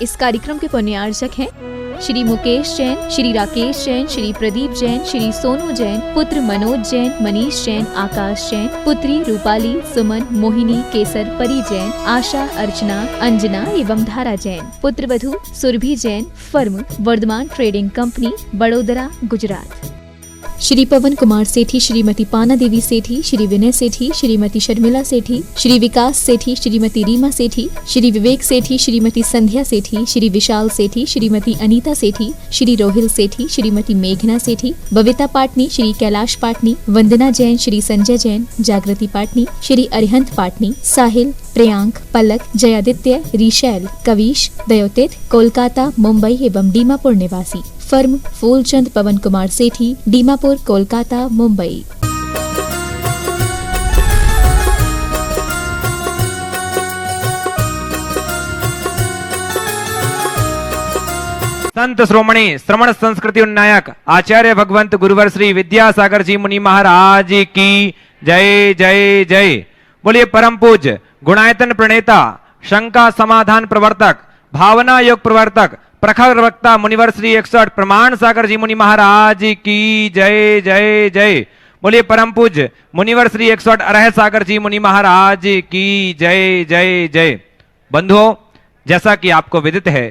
इस कार्यक्रम के पुण्यार्चक हैं श्री मुकेश जैन, श्री राकेश जैन, श्री प्रदीप जैन, श्री सोनू जैन, पुत्र मनोज जैन, मनीष जैन, आकाश जैन, पुत्री रूपाली, सुमन, मोहिनी, केसर, परी जैन, आशा, अर्चना, अंजना एवं धारा जैन, पुत्र वधू Surbhi Jain, firm Vardhman trading company, Vadodara, Gujarat. Shri Pawan Kumar Sethi, Shrimati Pana Devi सेठी, श्री विनय सेठी, श्रीमती शर्मिला सेठी, श्री विकास सेठी, श्रीमती रीमा सेठी, श्री विवेक सेठी, श्रीमती संध्या सेठी, श्री विशाल सेठी, श्रीमती अनीता सेठी, श्री रोहिल सेठी, श्रीमती मेघना सेठी, बविता पाटनी, श्री कैलाश पाटनी, वंदना जैन, श्री संजय जैन, जागृति पाटनी, श्री अरिहंत पाटनी, साहिल, प्रियांक, पलक, जयादित्य, रिशैल, कविश, दयोतित, कोलकाता, मुंबई एवं दीमापुर निवासी। फर्म फूलचंद पवन कुमार सेठी, दीमापुर, कोलकाता, मुंबई। संत श्रोमणी श्रवण संस्कृति उन्नायक आचार्य भगवंत गुरुवर श्री विद्यासागर जी मुनि महाराज की जय जय जय। बोलिए परम पूज्य गुणायतन प्रणेता, शंका समाधान प्रवर्तक, भावना योग प्रवर्तक, प्रखर वक्ता मुनिवर श्री 108 प्रमाण सागर जी मुनि महाराज की जय जय जय। बोलिए परम पूज्य मुनिवर श्री 108 अरह सागर जी मुनि महाराज की जय जय जय। बंधुओं, जैसा कि आपको विदित है,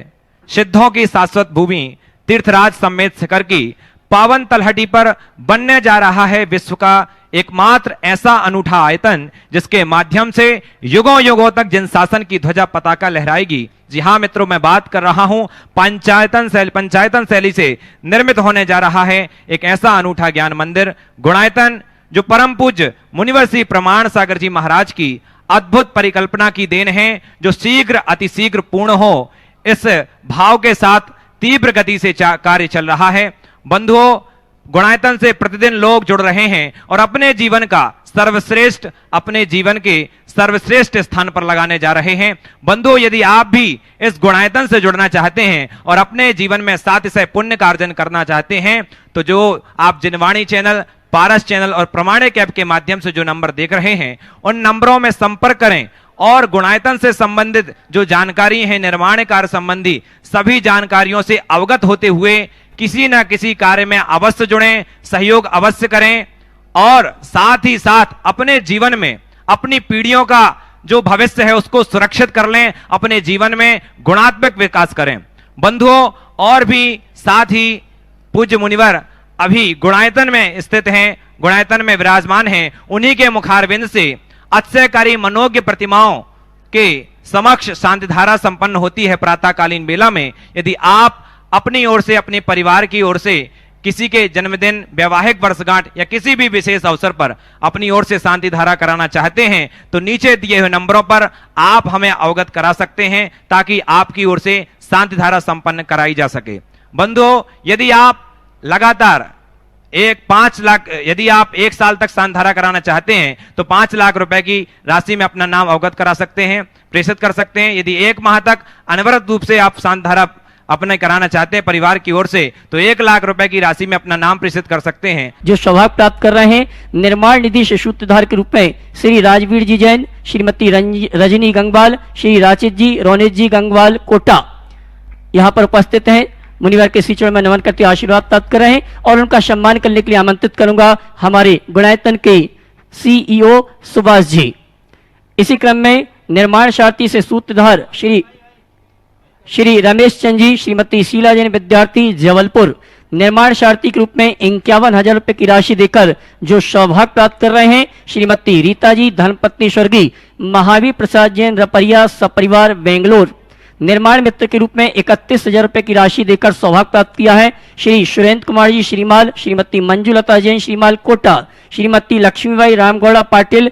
सिद्धों की शाश्वत भूमि तीर्थराज समेत शिखर की पावन तलहटी पर बनने जा रहा है विश्व का एकमात्र ऐसा अनूठा आयतन जिसके माध्यम से युगों युगों तक जिन शासन की ध्वजा पताका लहराएगी। जी हाँ मित्रों, मैं बात कर रहा हूं पंचायतन शैली से निर्मित होने जा रहा है एक ऐसा अनूठा ज्ञान मंदिर गुणायतन, जो परम पूज्य मुनिवर श्री प्रमाण सागर जी महाराज की अद्भुत परिकल्पना की देन है, जो शीघ्र अतिशीघ्र पूर्ण हो, इस भाव के साथ तीव्र गति से कार्य चल रहा है। बंधुओं, गुणायतन से प्रतिदिन लोग जुड़ रहे हैं और अपने जीवन का सर्वश्रेष्ठ, अपने जीवन के सर्वश्रेष्ठ स्थान पर लगाने जा रहे हैं। बंधुओं, यदि आप भी इस गुणायतन से जुड़ना चाहते हैं और अपने जीवन में सातिशय पुण्य का अर्जन करना चाहते हैं, तो जो आप जिनवाणी चैनल, पारस चैनल और प्रमाणिक ऐप के माध्यम से जो नंबर देख रहे हैं, उन नंबरों में संपर्क करें और गुणायतन से संबंधित जो जानकारी है, निर्माण कार्य संबंधी सभी जानकारियों से अवगत होते हुए किसी न किसी कार्य में अवश्य जुड़ें, सहयोग अवश्य करें और साथ ही साथ अपने जीवन में अपनी पीढ़ियों का जो भविष्य है उसको सुरक्षित कर लें, अपने जीवन में गुणात्मक विकास करें। बंधुओं, और भी साथ ही पूज्य मुनिवर अभी गुणायतन में स्थित हैं, गुणायतन में विराजमान हैं। उन्हीं के मुखारविंद से अतिशयकारी मनोज्ञ प्रतिमाओं के समक्ष शांतिधारा संपन्न होती है प्रातःकालीन बेला में। यदि आप अपनी ओर से, अपने परिवार की ओर से किसी के जन्मदिन, वैवाहिक वर्षगांठ या किसी भी विशेष अवसर पर अपनी ओर से शांति धारा कराना चाहते हैं, तो नीचे दिए हुए नंबरों पर आप हमें अवगत करा सकते हैं ताकि आपकी ओर से शांति धारा संपन्न कराई जा सके। बंधुओं, यदि आप लगातार 5 लाख, यदि आप 1 साल तक शांति धारा कराना चाहते हैं तो 5 लाख रुपए की राशि में अपना नाम अवगत करा सकते हैं, प्रेषित कर सकते हैं। यदि 1 माह तक अनवरत रूप से आप शांति धारा अपने कराना चाहते हैं परिवार की ओर से, तो 1 लाख रुपए की राशि में अपना नाम प्रेषित कर सकते हैं। जो सौभाग्य प्राप्त कर रहे हैं निर्माण निधि से सूत्रधार के रूप में श्री राजवीर जी जैन, श्रीमती रजनी गंगवाल, श्री राचित जी, रोनित जी गंगवाल कोटा यहाँ पर उपस्थित हैं। मुनिवर के श्री चरण में नमन करते आशीर्वाद प्राप्त कर रहे हैं और उनका सम्मान करने के लिए आमंत्रित करूंगा हमारे गुणायतन के सीईओ सुभाष जी। इसी क्रम में निर्माण शारती से सूत्रधार श्री रमेश चंद जी, श्रीमती शीला जैन विद्यार्थी जबलपुर, निर्माण शारती के रूप में 51,000 रुपए की राशि देकर जो सौभाग्य प्राप्त कर रहे हैं श्रीमती रीता जी, धर्मपत्नी स्वर्गीय महावीर प्रसाद जैन रपरिया सपरिवार बेंगलोर। निर्माण मित्र के रूप में 31,000 रुपए की राशि देकर सौभाग्य प्राप्त किया है श्री सुरेंद्र कुमार जी श्रीमाल, श्रीमती मंजुलता जैन श्रीमाल कोटा, श्रीमती लक्ष्मीबाई रामगौड़ा पाटिल,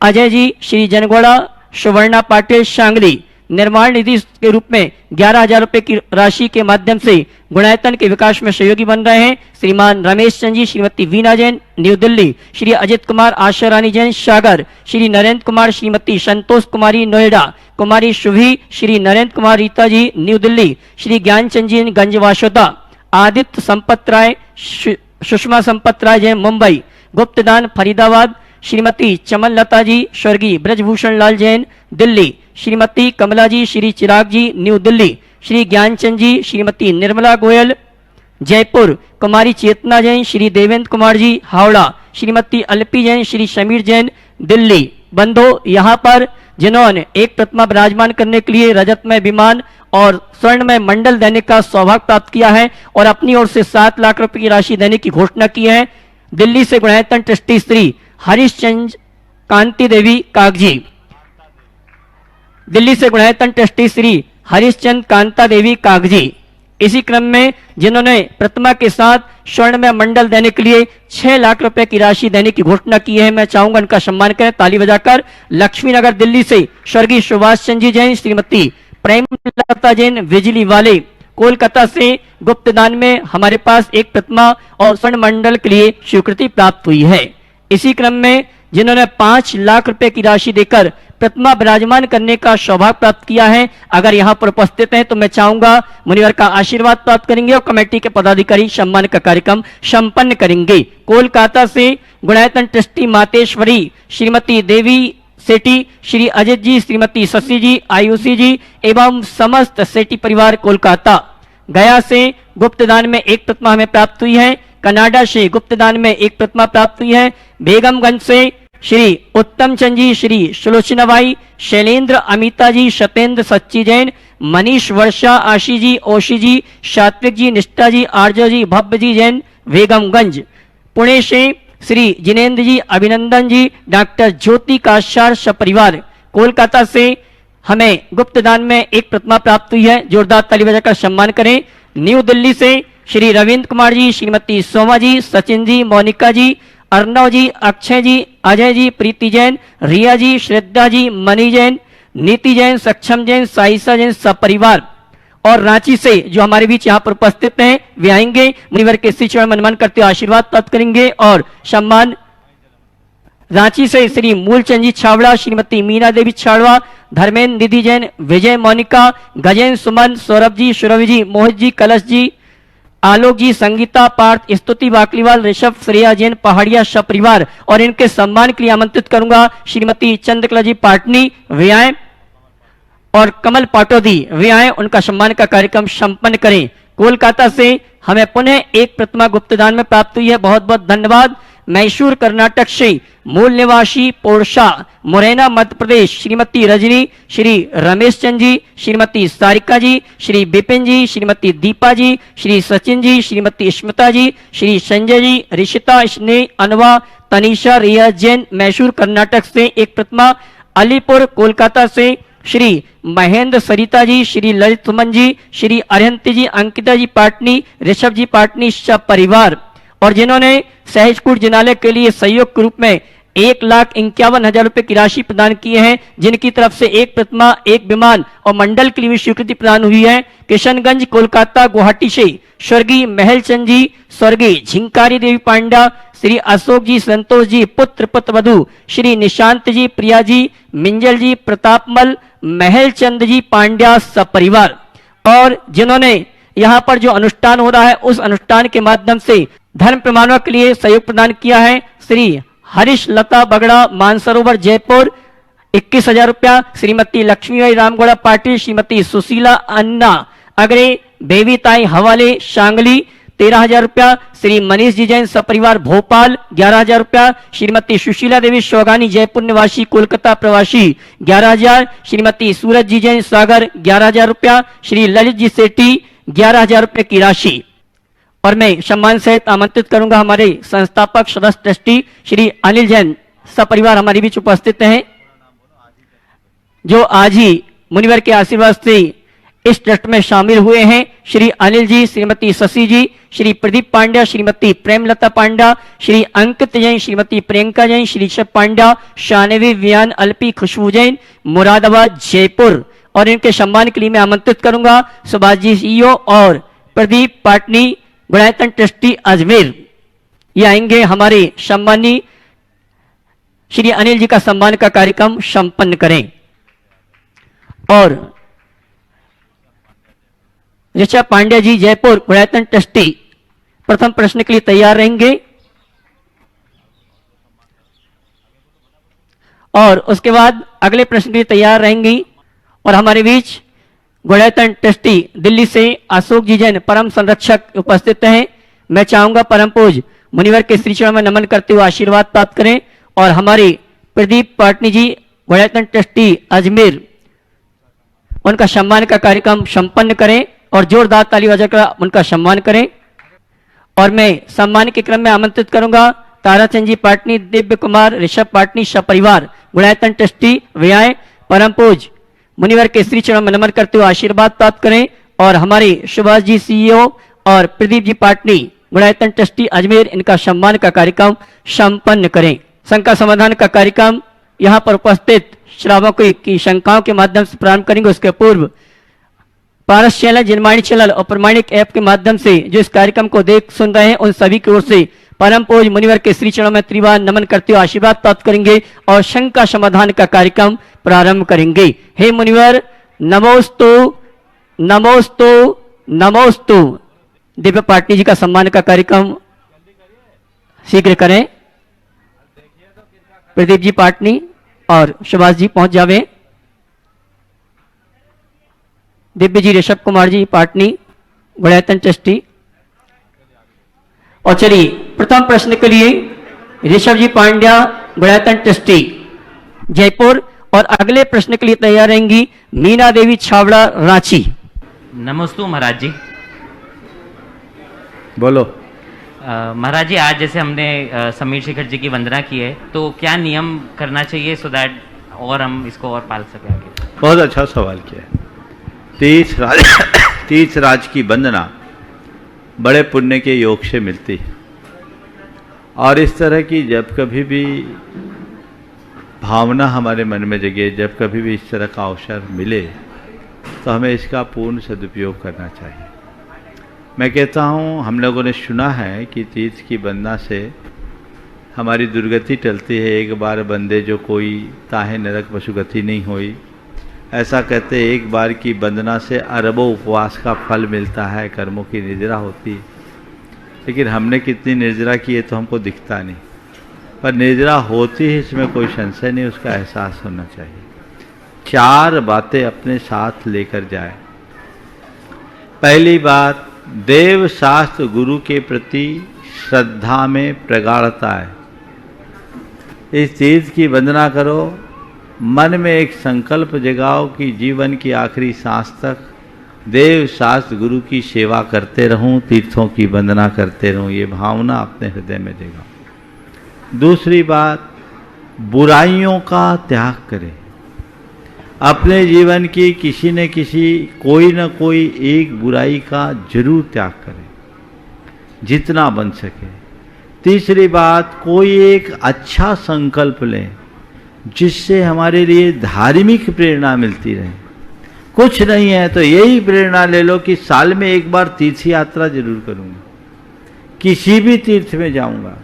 अजय जी, श्री जनगौड़ा सुवर्णा पाटिल शांगली। निर्माण निधि के रूप में 11,000 रुपए की राशि के माध्यम से गुणायतन के विकास में सहयोगी बन रहे हैं श्रीमान रमेश चंद जी, श्रीमती वीना जैन न्यू दिल्ली, श्री अजित कुमार आशा रानी जैन सागर, श्री नरेंद्र कुमार, श्रीमती संतोष कुमारी नोएडा, कुमारी शुभी, श्री नरेंद्र कुमार रीता जी न्यू दिल्ली, श्री ज्ञानचंद जी गंजवासोदा, आदित्य संपत राय, सुषमा संपत राय जैन मुंबई, गुप्तदान फरीदाबाद, श्रीमती चमन लता जी स्वर्गीय ब्रजभूषण लाल जैन दिल्ली, श्रीमती कमला जी, श्री चिराग जी न्यू दिल्ली, श्री ज्ञानचंद जी, श्रीमती निर्मला गोयल जयपुर, कुमारी चेतना जैन, श्री देवेंद्र कुमार जी हावड़ा, श्रीमती अल्पी जैन, श्री शमीर जैन दिल्ली। बंधु यहाँ पर जिन्होंने एक प्रतिमा विराजमान करने के लिए रजतमय विमान और स्वर्णमय मंडल देने का सौभाग्य प्राप्त किया है और अपनी ओर से 7 लाख रुपए की राशि देने की घोषणा की है, दिल्ली से गुणायतन ट्रस्टी श्री हरीशचंद कांति देवी कागजी, दिल्ली से गुणायतन ट्रस्टी श्री हरीशचंद कांता देवी कागजी। इसी क्रम में जिन्होंने प्रतिमा के साथ स्वर्ण में मंडल देने के लिए 6 लाख रुपए की राशि देने की घोषणा की है, मैं चाहूंगा उनका सम्मान करें ताली बजाकर। लक्ष्मी नगर दिल्ली से स्वर्गीय सुभाष चंद्र जी जैन, श्रीमती प्रेमलता जैन बिजली वाले, कोलकाता से गुप्त दान में हमारे पास एक प्रतिमा और स्वर्ण मंडल के लिए स्वीकृति प्राप्त हुई है। इसी क्रम में जिन्होंने 5 लाख रुपए की राशि देकर प्रतिमा विराजमान करने का सौभाग्य प्राप्त किया है, अगर यहाँ पर उपस्थित हैं तो मैं चाहूंगा मुनिवर का आशीर्वाद प्राप्त करेंगे और कमेटी के पदाधिकारी सम्मान का कार्यक्रम संपन्न करेंगे। कोलकाता से गुणायतन ट्रस्टी मातेश्वरी श्रीमती देवी सेठी, श्री अजित जी, श्रीमती शशि जी, आयुषी जी एवं समस्त सेठी परिवार कोलकाता। गया से गुप्त दान में एक प्रतिमा हमें प्राप्त हुई है, कनाडा से गुप्त दान में एक प्रतिमा प्राप्त हुई है, बेगमगंज से श्री उत्तम चंद जी, श्री सुलोचना बाई, शैलेंद्र अमिता जी, सत्येंद्र सच्ची जैन, मनीष वर्षा, आशी जी, ओशी जी, सात्विक जी, निष्ठा जी, आर्य जी, भव्य जी जैन बेगमगंज। पुणे से श्री जिनेन्द्र जी, अभिनंदन जी, डॉक्टर ज्योति काशार सपरिवार। कोलकाता से हमें गुप्त दान में एक प्रतिमा प्राप्त हुई है, जोरदार ताली बजाकर सम्मान करें। न्यू दिल्ली से श्री रविंद्र कुमार जी, श्रीमती सोमा जी, सचिन जी, मोनिका जी, अर्णव जी, अक्षय जी, अजय जी, प्रीति जैन, रिया जी, श्रद्धा जी, मनी जैन, नीति जैन, सक्षम जैन, साइसा जैन सपरिवार। और रांची से जो हमारे बीच यहाँ पर उपस्थित हैं वे आएंगे, मुनिवर के श्री चरण मनमान करते हुए आशीर्वाद प्राप्त करेंगे और सम्मान। रांची से श्री मूलचंद जी छावड़ा, श्रीमती मीना देवी छावड़ा, धर्मेंद्र निधि जैन, विजय मोनिका, गजेंद्र सुमन, सौरभ जी, सुरभि जी, मोहित जी, कलश जी, आलोक जी, संगीता, पार्थ, स्तुति वाकलीवाल, ऋषभ, श्रेया जैन पहाड़िया सपरिवार। और इनके सम्मान के लिए आमंत्रित करूंगा श्रीमती चंद्रकला जी पाटनी वे आए और कमल पाटोदी वे आए, उनका सम्मान का कार्यक्रम संपन्न करें। कोलकाता से हमें पुनः एक प्रतिमा गुप्त दान में प्राप्त हुई है, बहुत बहुत धन्यवाद। मैसूर कर्नाटक से मूल निवासी पोरसा, मुरैना मध्य प्रदेश श्रीमती रजनी, श्री रमेश चंद जी, श्रीमती सारिका जी, श्री विपिन जी, श्रीमती दीपा जी, श्री सचिन जी, श्रीमती स्मिता जी, श्री संजय जी, ऋषिता, स्नेह, अनवा, तनीषा, रिया जैन मैसूर कर्नाटक से एक प्रतिमा। अलीपुर कोलकाता से श्री महेंद्र सरिता जी, श्री ललित सुमन जी, श्री अरिहंती जी, अंकिता जी पाटनी, ऋषभ जी पाटनी सब परिवार। और जिन्होंने सहजकूट जिनालय के लिए सहयोग के रूप में 1,51,000 रुपए की राशि प्रदान किए हैं, जिनकी तरफ से एक प्रतिमा, एक विमान और मंडल के लिए भी स्वीकृति प्रदान हुई है। किशनगंज कोलकाता गुवाहाटी से स्वर्गीय महलचंद जी, स्वर्गीय झिंकारी देवी पांडा, श्री अशोक जी, संतोष जी, पुत्र पुत्रवधु श्री निशांत जी, प्रिया जी, मिंजल जी, प्रतापमल, महलचंद जी पांड्या सपरिवार। और जिन्होंने यहाँ पर जो अनुष्ठान हो रहा है उस अनुष्ठान के माध्यम से धर्म प्रमाणों के लिए सहयोग प्रदान किया है, श्री हरीश लता बगड़ा मानसरोवर जयपुर 21,000 रुपया, श्रीमती लक्ष्मीबाई रामगौड़ा पाटिल, श्रीमती सुशीला अन्ना अगरे बेबीताई हवाले शांगली 13,000 रुपया, श्री मनीष जी जैन सपरिवार भोपाल 11,000 रुपया, श्रीमती सुशीला देवी शोगानी जयपुर निवासी कोलकाता प्रवासी 11,000, श्रीमती सूरज जी जैन सागर 11,000 रुपया, श्री ललित जी सेठी 11,000 रुपये की राशि। और मैं सम्मान सहित आमंत्रित करूंगा हमारे संस्थापक सदस्य ट्रस्टी श्री अनिल जैन सपरिवार हमारे बीच उपस्थित हैं, जो आज ही मुनिवर के आशीर्वाद से इस ट्रस्ट में शामिल हुए हैं। श्री अनिल जी, श्रीमती शशि जी, श्री प्रदीप पांड्या, श्रीमती प्रेमलता पांडा, श्री अंकित जैन, श्रीमती प्रियंका जैन, श्री ऋषभ पांडा, शानवी वियान, अल्पी खुशबू जैन मुरादाबाद जयपुर। और इनके सम्मान के लिए मैं आमंत्रित करूंगा सुभाष जी सीईओ और प्रदीप पाटनी गुणायतन ट्रस्टी अजमेर, ये आएंगे हमारे सम्मानी श्री अनिल जी का सम्मान का कार्यक्रम संपन्न करें। और ऋषभ पांड्या जी जयपुर गुणायतन ट्रस्टी प्रथम प्रश्न के लिए तैयार रहेंगे और उसके बाद अगले प्रश्न के लिए तैयार रहेंगी और हमारे बीच गुणायतन ट्रस्टी दिल्ली से अशोक जी जैन परम संरक्षक उपस्थित हैं। मैं चाहूंगा परम पूज मुनिवर के श्री चरण में नमन करते हुए आशीर्वाद प्राप्त करें और हमारी प्रदीप पाटनी जी गुणायतन ट्रस्टी अजमेर उनका सम्मान का कार्यक्रम संपन्न करें और जोरदार ताली बजाकर उनका सम्मान करें। और मैं सम्मान के क्रम में आमंत्रित करूंगा ताराचंद जी पाटनी, दिव्य कुमार, ऋषभ पाटनी सपरिवार गुणायतन ट्रस्टी व्यय परम पूज मुनिवर के श्री चरण में नमन करते हुए आशीर्वाद प्राप्त करें और हमारे सुभाष जी सीईओ और प्रदीप जी पाटनी गुणायतन ट्रस्टी अजमेर इनका सम्मान का कार्यक्रम संपन्न करें। शंका समाधान का कार्यक्रम यहाँ पर उपस्थित श्रावकों की शंकाओं के माध्यम से प्रारंभ करेंगे। उसके पूर्व पारस चैनल, जिनवाणी चैनल और प्रमाणिक ऐप के माध्यम से जो इस कार्यक्रम को देख सुन रहे हैं उन सभी की ओर से परम पूज मुनिवर के श्री चरणों में त्रिवार नमन करते हुए आशीर्वाद प्राप्त करेंगे और शंका समाधान का कार्यक्रम प्रारंभ करेंगे। हे मुनिवर नमोस्तु नमोस्तु नमोस्तु। दिव्य पाटनी जी का सम्मान का कार्यक्रम शीघ्र करें। प्रदीप जी पाटनी और सुभाष जी पहुंच जावे। दिव्य जी ऋषभ कुमार जी पाटनी गुणायतन ट्रस्टी। और चलिए प्रथम प्रश्न के लिए ऋषभ जी पांड्या गुणायतन ट्रस्टी जयपुर और अगले प्रश्न के लिए तैयार रहेंगी मीना देवी छावड़ा रांची। नमस्ते महाराज जी। बोलो। महाराज जी आज जैसे हमने समीर शेखर जी की वंदना की है तो क्या नियम करना चाहिए सो दैट और हम इसको और पाल सकें आगे? बहुत अच्छा सवाल किया। तीर्थ राज की वंदना बड़े पुण्य के योग से मिलती है और इस तरह की जब कभी भी भावना हमारे मन में जगे, जब कभी भी इस तरह का अवसर मिले तो हमें इसका पूर्ण सदुपयोग करना चाहिए। मैं कहता हूँ हम लोगों ने सुना है कि तीर्थ की वंदना से हमारी दुर्गति टलती है। एक बार बंदे जो कोई ताहे नरक पशुगति नहीं हुई, ऐसा कहते एक बार की वंदना से अरबों उपवास का फल मिलता है, कर्मों की निर्जरा होती है। लेकिन हमने कितनी निर्जरा की है तो हमको दिखता नहीं, पर निर्जरा होती है इसमें कोई संशय नहीं, उसका एहसास होना चाहिए। 4 बातें अपने साथ लेकर जाए। पहली बात, देव शास्त्र गुरु के प्रति श्रद्धा में प्रगाढ़ता है। इस तीर्थ की वंदना करो, मन में एक संकल्प जगाओ कि जीवन की आखिरी सांस तक देव शास्त्र गुरु की सेवा करते रहूं, तीर्थों की वंदना करते रहूं, ये भावना अपने हृदय में जगाओ। दूसरी बात, बुराइयों का त्याग करें। अपने जीवन की किसी न किसी कोई न कोई एक बुराई का जरूर त्याग करें जितना बन सके। तीसरी बात, कोई एक अच्छा संकल्प लें जिससे हमारे लिए धार्मिक प्रेरणा मिलती रहे। कुछ नहीं है तो यही प्रेरणा ले लो कि साल में एक बार तीर्थ यात्रा जरूर करूंगा, किसी भी तीर्थ में जाऊंगा,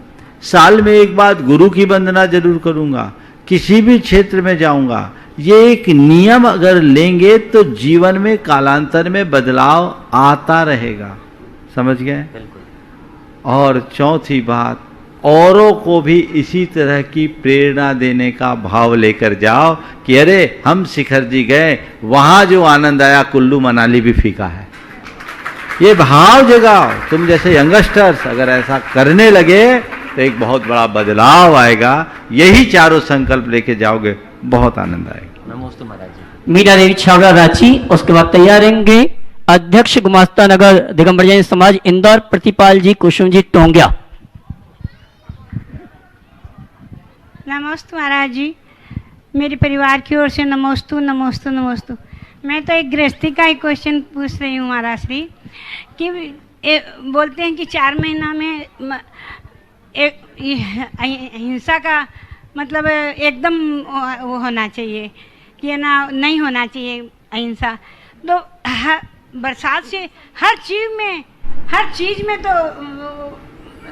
साल में एक बार गुरु की वंदना जरूर करूंगा, किसी भी क्षेत्र में जाऊंगा। ये एक नियम अगर लेंगे तो जीवन में कालांतर में बदलाव आता रहेगा। समझ गए? और चौथी बात, औरों को भी इसी तरह की प्रेरणा देने का भाव लेकर जाओ कि अरे हम शिखर जी गए, वहां जो आनंद आया कुल्लू मनाली भी फीका है। ये भाव जगाओ। तुम जैसे यंगस्टर्स अगर ऐसा करने लगे तो एक बहुत बड़ा बदलाव आएगा। यही चारों संकल्प लेके जाओगे, बहुत आनंद आएगा। नमस्ते महाराज जी। मीना देवी छावड़ा रांची। उसके बाद तैयार रहेंगे अध्यक्ष गुमास्ता नगर दिगंबर जैन समाज इंदौर प्रतिपाल जी कुसुम जी टोंगिया। नमस्ते महाराज जी, मेरे परिवार की ओर से नमोस्तु नमोस्तु नमोस्तु। मैं तो एक गृहस्थी का ही क्वेश्चन पूछ रही हूँ महाराज श्री कि बोलते हैं कि 4 महीना में एक हिंसा का मतलब एकदम वो होना चाहिए कि ना नहीं होना चाहिए अहिंसा। तो बरसात से हर चीज में तो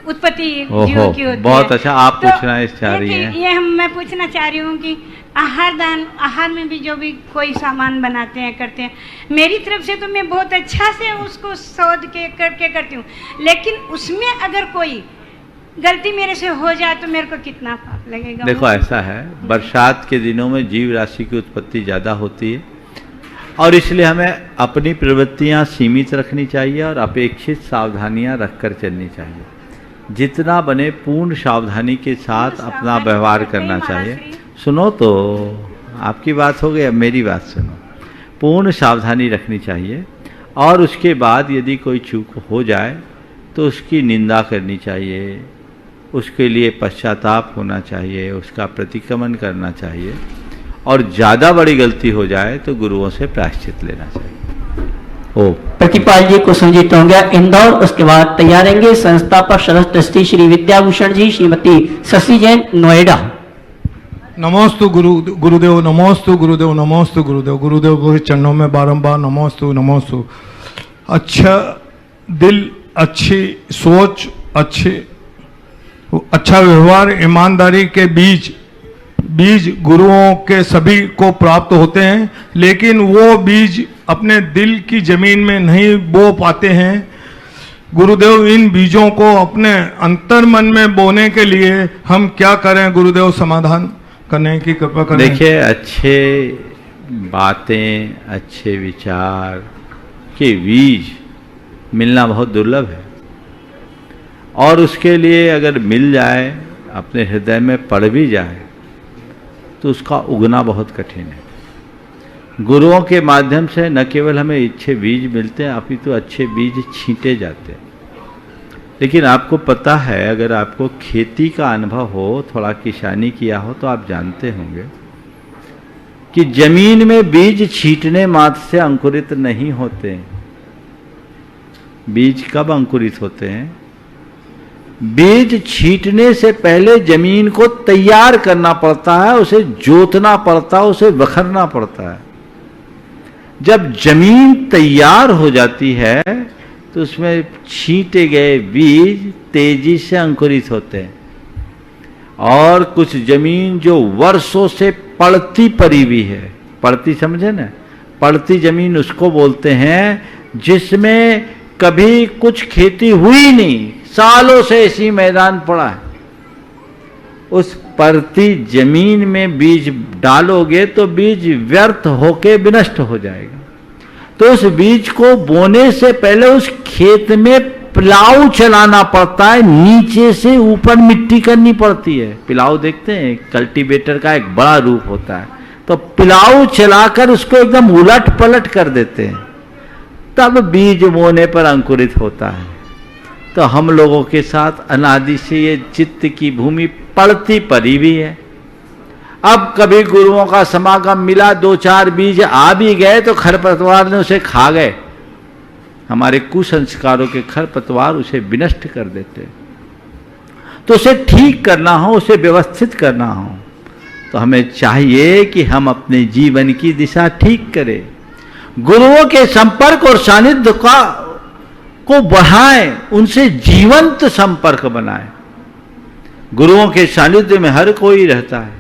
उत्पत्ति जीव की होती बहुत है। अच्छा आप तो पूछना चाह रही हैं। ये मैं पूछना चाह रही हूँ कि आहार में भी जो भी कोई सामान बनाते हैं करते हैं, मेरी तरफ से तो मैं बहुत अच्छा से उसको शोध के करके करती हूँ, लेकिन उसमें अगर कोई गलती मेरे से हो जाए तो मेरे को कितना पाप लगेगा? देखो ऐसा है, बरसात के दिनों में जीव राशि की उत्पत्ति ज़्यादा होती है और इसलिए हमें अपनी प्रवृत्तियां सीमित रखनी चाहिए और अपेक्षित सावधानियां रखकर चलनी चाहिए। जितना बने पूर्ण सावधानी के साथ अपना व्यवहार करना चाहिए। सुनो तो, आपकी बात हो गई, अब मेरी बात सुनो। पूर्ण सावधानी रखनी चाहिए और उसके बाद यदि कोई चूक हो जाए तो उसकी निंदा करनी चाहिए, उसके लिए पश्चाताप होना चाहिए, उसका प्रतिक्रमण करना चाहिए और ज़्यादा बड़ी गलती हो जाए तो गुरुओं से प्रायश्चित लेना चाहिए। ओ प्रतिपाल जी को संजीत हो गया इंदौर। उसके बाद तैयार रहेंगे संस्थापक सदस्य ट्रस्टी श्री विद्याभूषण जी, श्रीमती शशि जैन, नोएडा। नमोस्तु गुरुदेव, नमोस्तु गुरुदेव, नमोस्तु गुरुदेव। गुरुदेव के चरणों में बारंबार नमोस्तु नमोस्तु। अच्छा दिल, अच्छी सोच, अच्छा व्यवहार, ईमानदारी के बीज गुरुओं के सभी को प्राप्त होते हैं, लेकिन वो बीज अपने दिल की जमीन में नहीं बो पाते हैं। गुरुदेव, इन बीजों को अपने अंतर मन में बोने के लिए हम क्या करें गुरुदेव? समाधान करने की कृपा करें। देखिए, अच्छे बातें, अच्छे विचार के बीज मिलना बहुत दुर्लभ है और उसके लिए अगर मिल जाए, अपने हृदय में पड़ भी जाए तो उसका उगना बहुत कठिन है। गुरुओं के माध्यम से न केवल हमें अच्छे बीज मिलते हैं, अपितु अच्छे बीज छींटे जाते हैं। लेकिन आपको पता है, अगर आपको खेती का अनुभव हो, थोड़ा किसानी किया हो, तो आप जानते होंगे कि जमीन में बीज छींटने मात्र से अंकुरित नहीं होते। बीज कब अंकुरित होते हैं? बीज छींटने से पहले जमीन को तैयार करना पड़ता है, उसे जोतना पड़ता है, उसे बखरना पड़ता है। जब जमीन तैयार हो जाती है तो उसमें छींटे गए बीज तेजी से अंकुरित होते हैं। और कुछ जमीन जो वर्षों से पड़ती पड़ी हुई है, पड़ती समझे ना, पड़ती जमीन उसको बोलते हैं जिसमें कभी कुछ खेती हुई नहीं, सालों से इसी मैदान पड़ा है। उस पड़ती जमीन में बीज डालोगे तो बीज व्यर्थ होके विनष्ट हो जाएगा। तो उस बीज को बोने से पहले उस खेत में पिलाव चलाना पड़ता है, नीचे से ऊपर मिट्टी करनी पड़ती है। पिलाव देखते हैं, कल्टीवेटर का एक बड़ा रूप होता है। तो पिलाव चलाकर उसको एकदम उलट पलट कर देते हैं, तब बीज बोने पर अंकुरित होता है। तो हम लोगों के साथ अनादि से ये चित्त की भूमि पड़ती पड़ी हुई है। अब कभी गुरुओं का समागम मिला, 2-4 बीज आ भी गए तो खरपतवार ने उसे खा गए। हमारे कुसंस्कारों के खरपतवार उसे विनष्ट कर देते। तो उसे ठीक करना हो, उसे व्यवस्थित करना हो, तो हमें चाहिए कि हम अपने जीवन की दिशा ठीक करें, गुरुओं के संपर्क और सानिध्य को बढ़ाएं, उनसे जीवंत संपर्क बनाएं। गुरुओं के सानिध्य में हर कोई रहता है,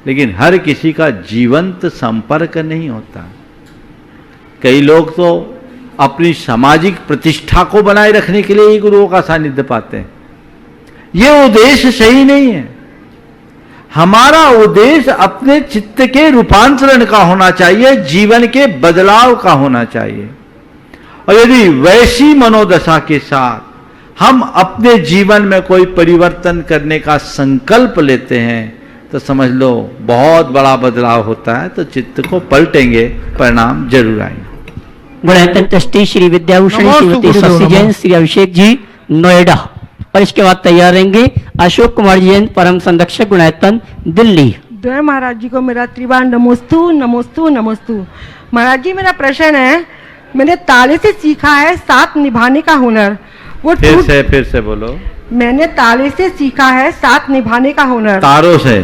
लेकिन हर किसी का जीवंत संपर्क नहीं होता। कई लोग तो अपनी सामाजिक प्रतिष्ठा को बनाए रखने के लिए ही गुरुओं का सानिध्य पाते हैं। यह उद्देश्य सही नहीं है। हमारा उद्देश्य अपने चित्त के रूपांतरण का होना चाहिए, जीवन के बदलाव का होना चाहिए। और यदि वैसी मनोदशा के साथ हम अपने जीवन में कोई परिवर्तन करने का संकल्प लेते हैं तो समझ लो बहुत बड़ा बदलाव होता है। तो चित्त को पलटेंगे, परिणाम जरूर आएंगे। गुणायतन ट्रस्टी श्री विद्याभूषण, श्रीमती शशि जैन, श्री अभिषेक जी, नोएडा। और इसके बाद तैयार रहेंगे अशोक कुमार जी जैन, परम संरक्षक, गुणायतन, दिल्ली। जय महाराज जी को मेरा त्रिवाण नमोस्तु नमोस्तु नमोस्तु। महाराज जी, मेरा प्रश्न है, मैंने ताले से सीखा है साथ निभाने का हुनर। वो फिर से बोलो। मैंने ताले से सीखा है साथ निभाने का हुनर। तारों से?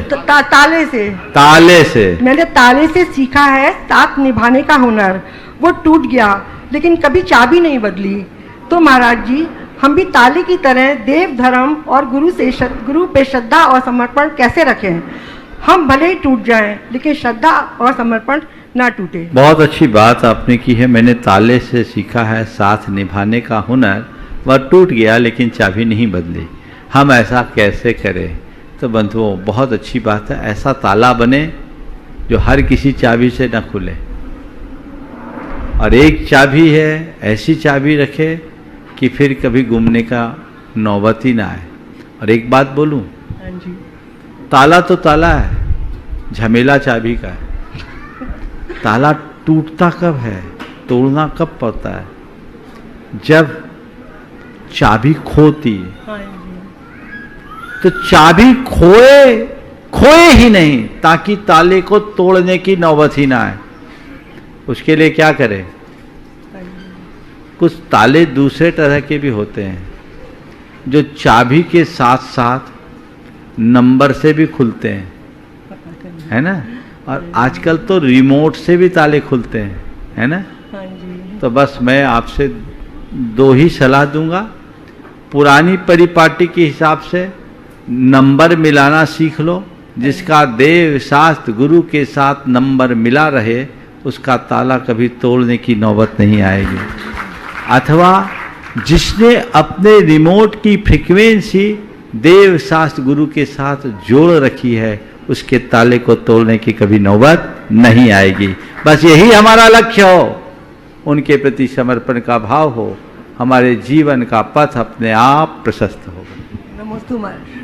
ताले से मैंने ताले से सीखा है साथ निभाने का हुनर। वो टूट गया, लेकिन कभी चाबी नहीं बदली। तो महाराज जी, हम भी ताले की तरह देव धर्म और गुरु पे श्रद्धा और समर्पण कैसे रखें? हम भले ही टूट जाएं, लेकिन श्रद्धा और समर्पण ना टूटे। बहुत अच्छी बात आपने की है। मैंने ताले से सीखा है साथ निभाने का हुनर। वह टूट गया, लेकिन चाबी नहीं बदली। हम ऐसा कैसे करें? तो बंधुओं, बहुत अच्छी बात है, ऐसा ताला बने जो हर किसी चाबी से न खुले। और एक चाबी है, ऐसी चाबी रखे कि फिर कभी घूमने का नौबत ही ना आए। और एक बात बोलूं, ताला तो ताला है, झमेला चाबी का है। ताला टूटता कब है, तोड़ना कब पड़ता है? जब चाबी खोती है। तो चाबी खोए ही नहीं, ताकि ताले को तोड़ने की नौबत ही ना आए। उसके लिए क्या करें? कुछ ताले दूसरे तरह के भी होते हैं जो चाबी के साथ साथ नंबर से भी खुलते हैं, है ना? और आजकल तो रिमोट से भी ताले खुलते हैं, है ना? तो बस मैं आपसे दो ही सलाह दूंगा। पुरानी परिपाटी के हिसाब से नंबर मिलाना सीख लो। जिसका देव शास्त्र गुरु के साथ नंबर मिला रहे, उसका ताला कभी तोड़ने की नौबत नहीं आएगी। अथवा जिसने अपने रिमोट की फ्रीक्वेंसी देव शास्त्र गुरु के साथ जोड़ रखी है, उसके ताले को तोड़ने की कभी नौबत नहीं आएगी। बस यही हमारा लक्ष्य हो, उनके प्रति समर्पण का भाव हो, हमारे जीवन का पथ अपने आप प्रशस्त होगा। नमोस्तु महाराज।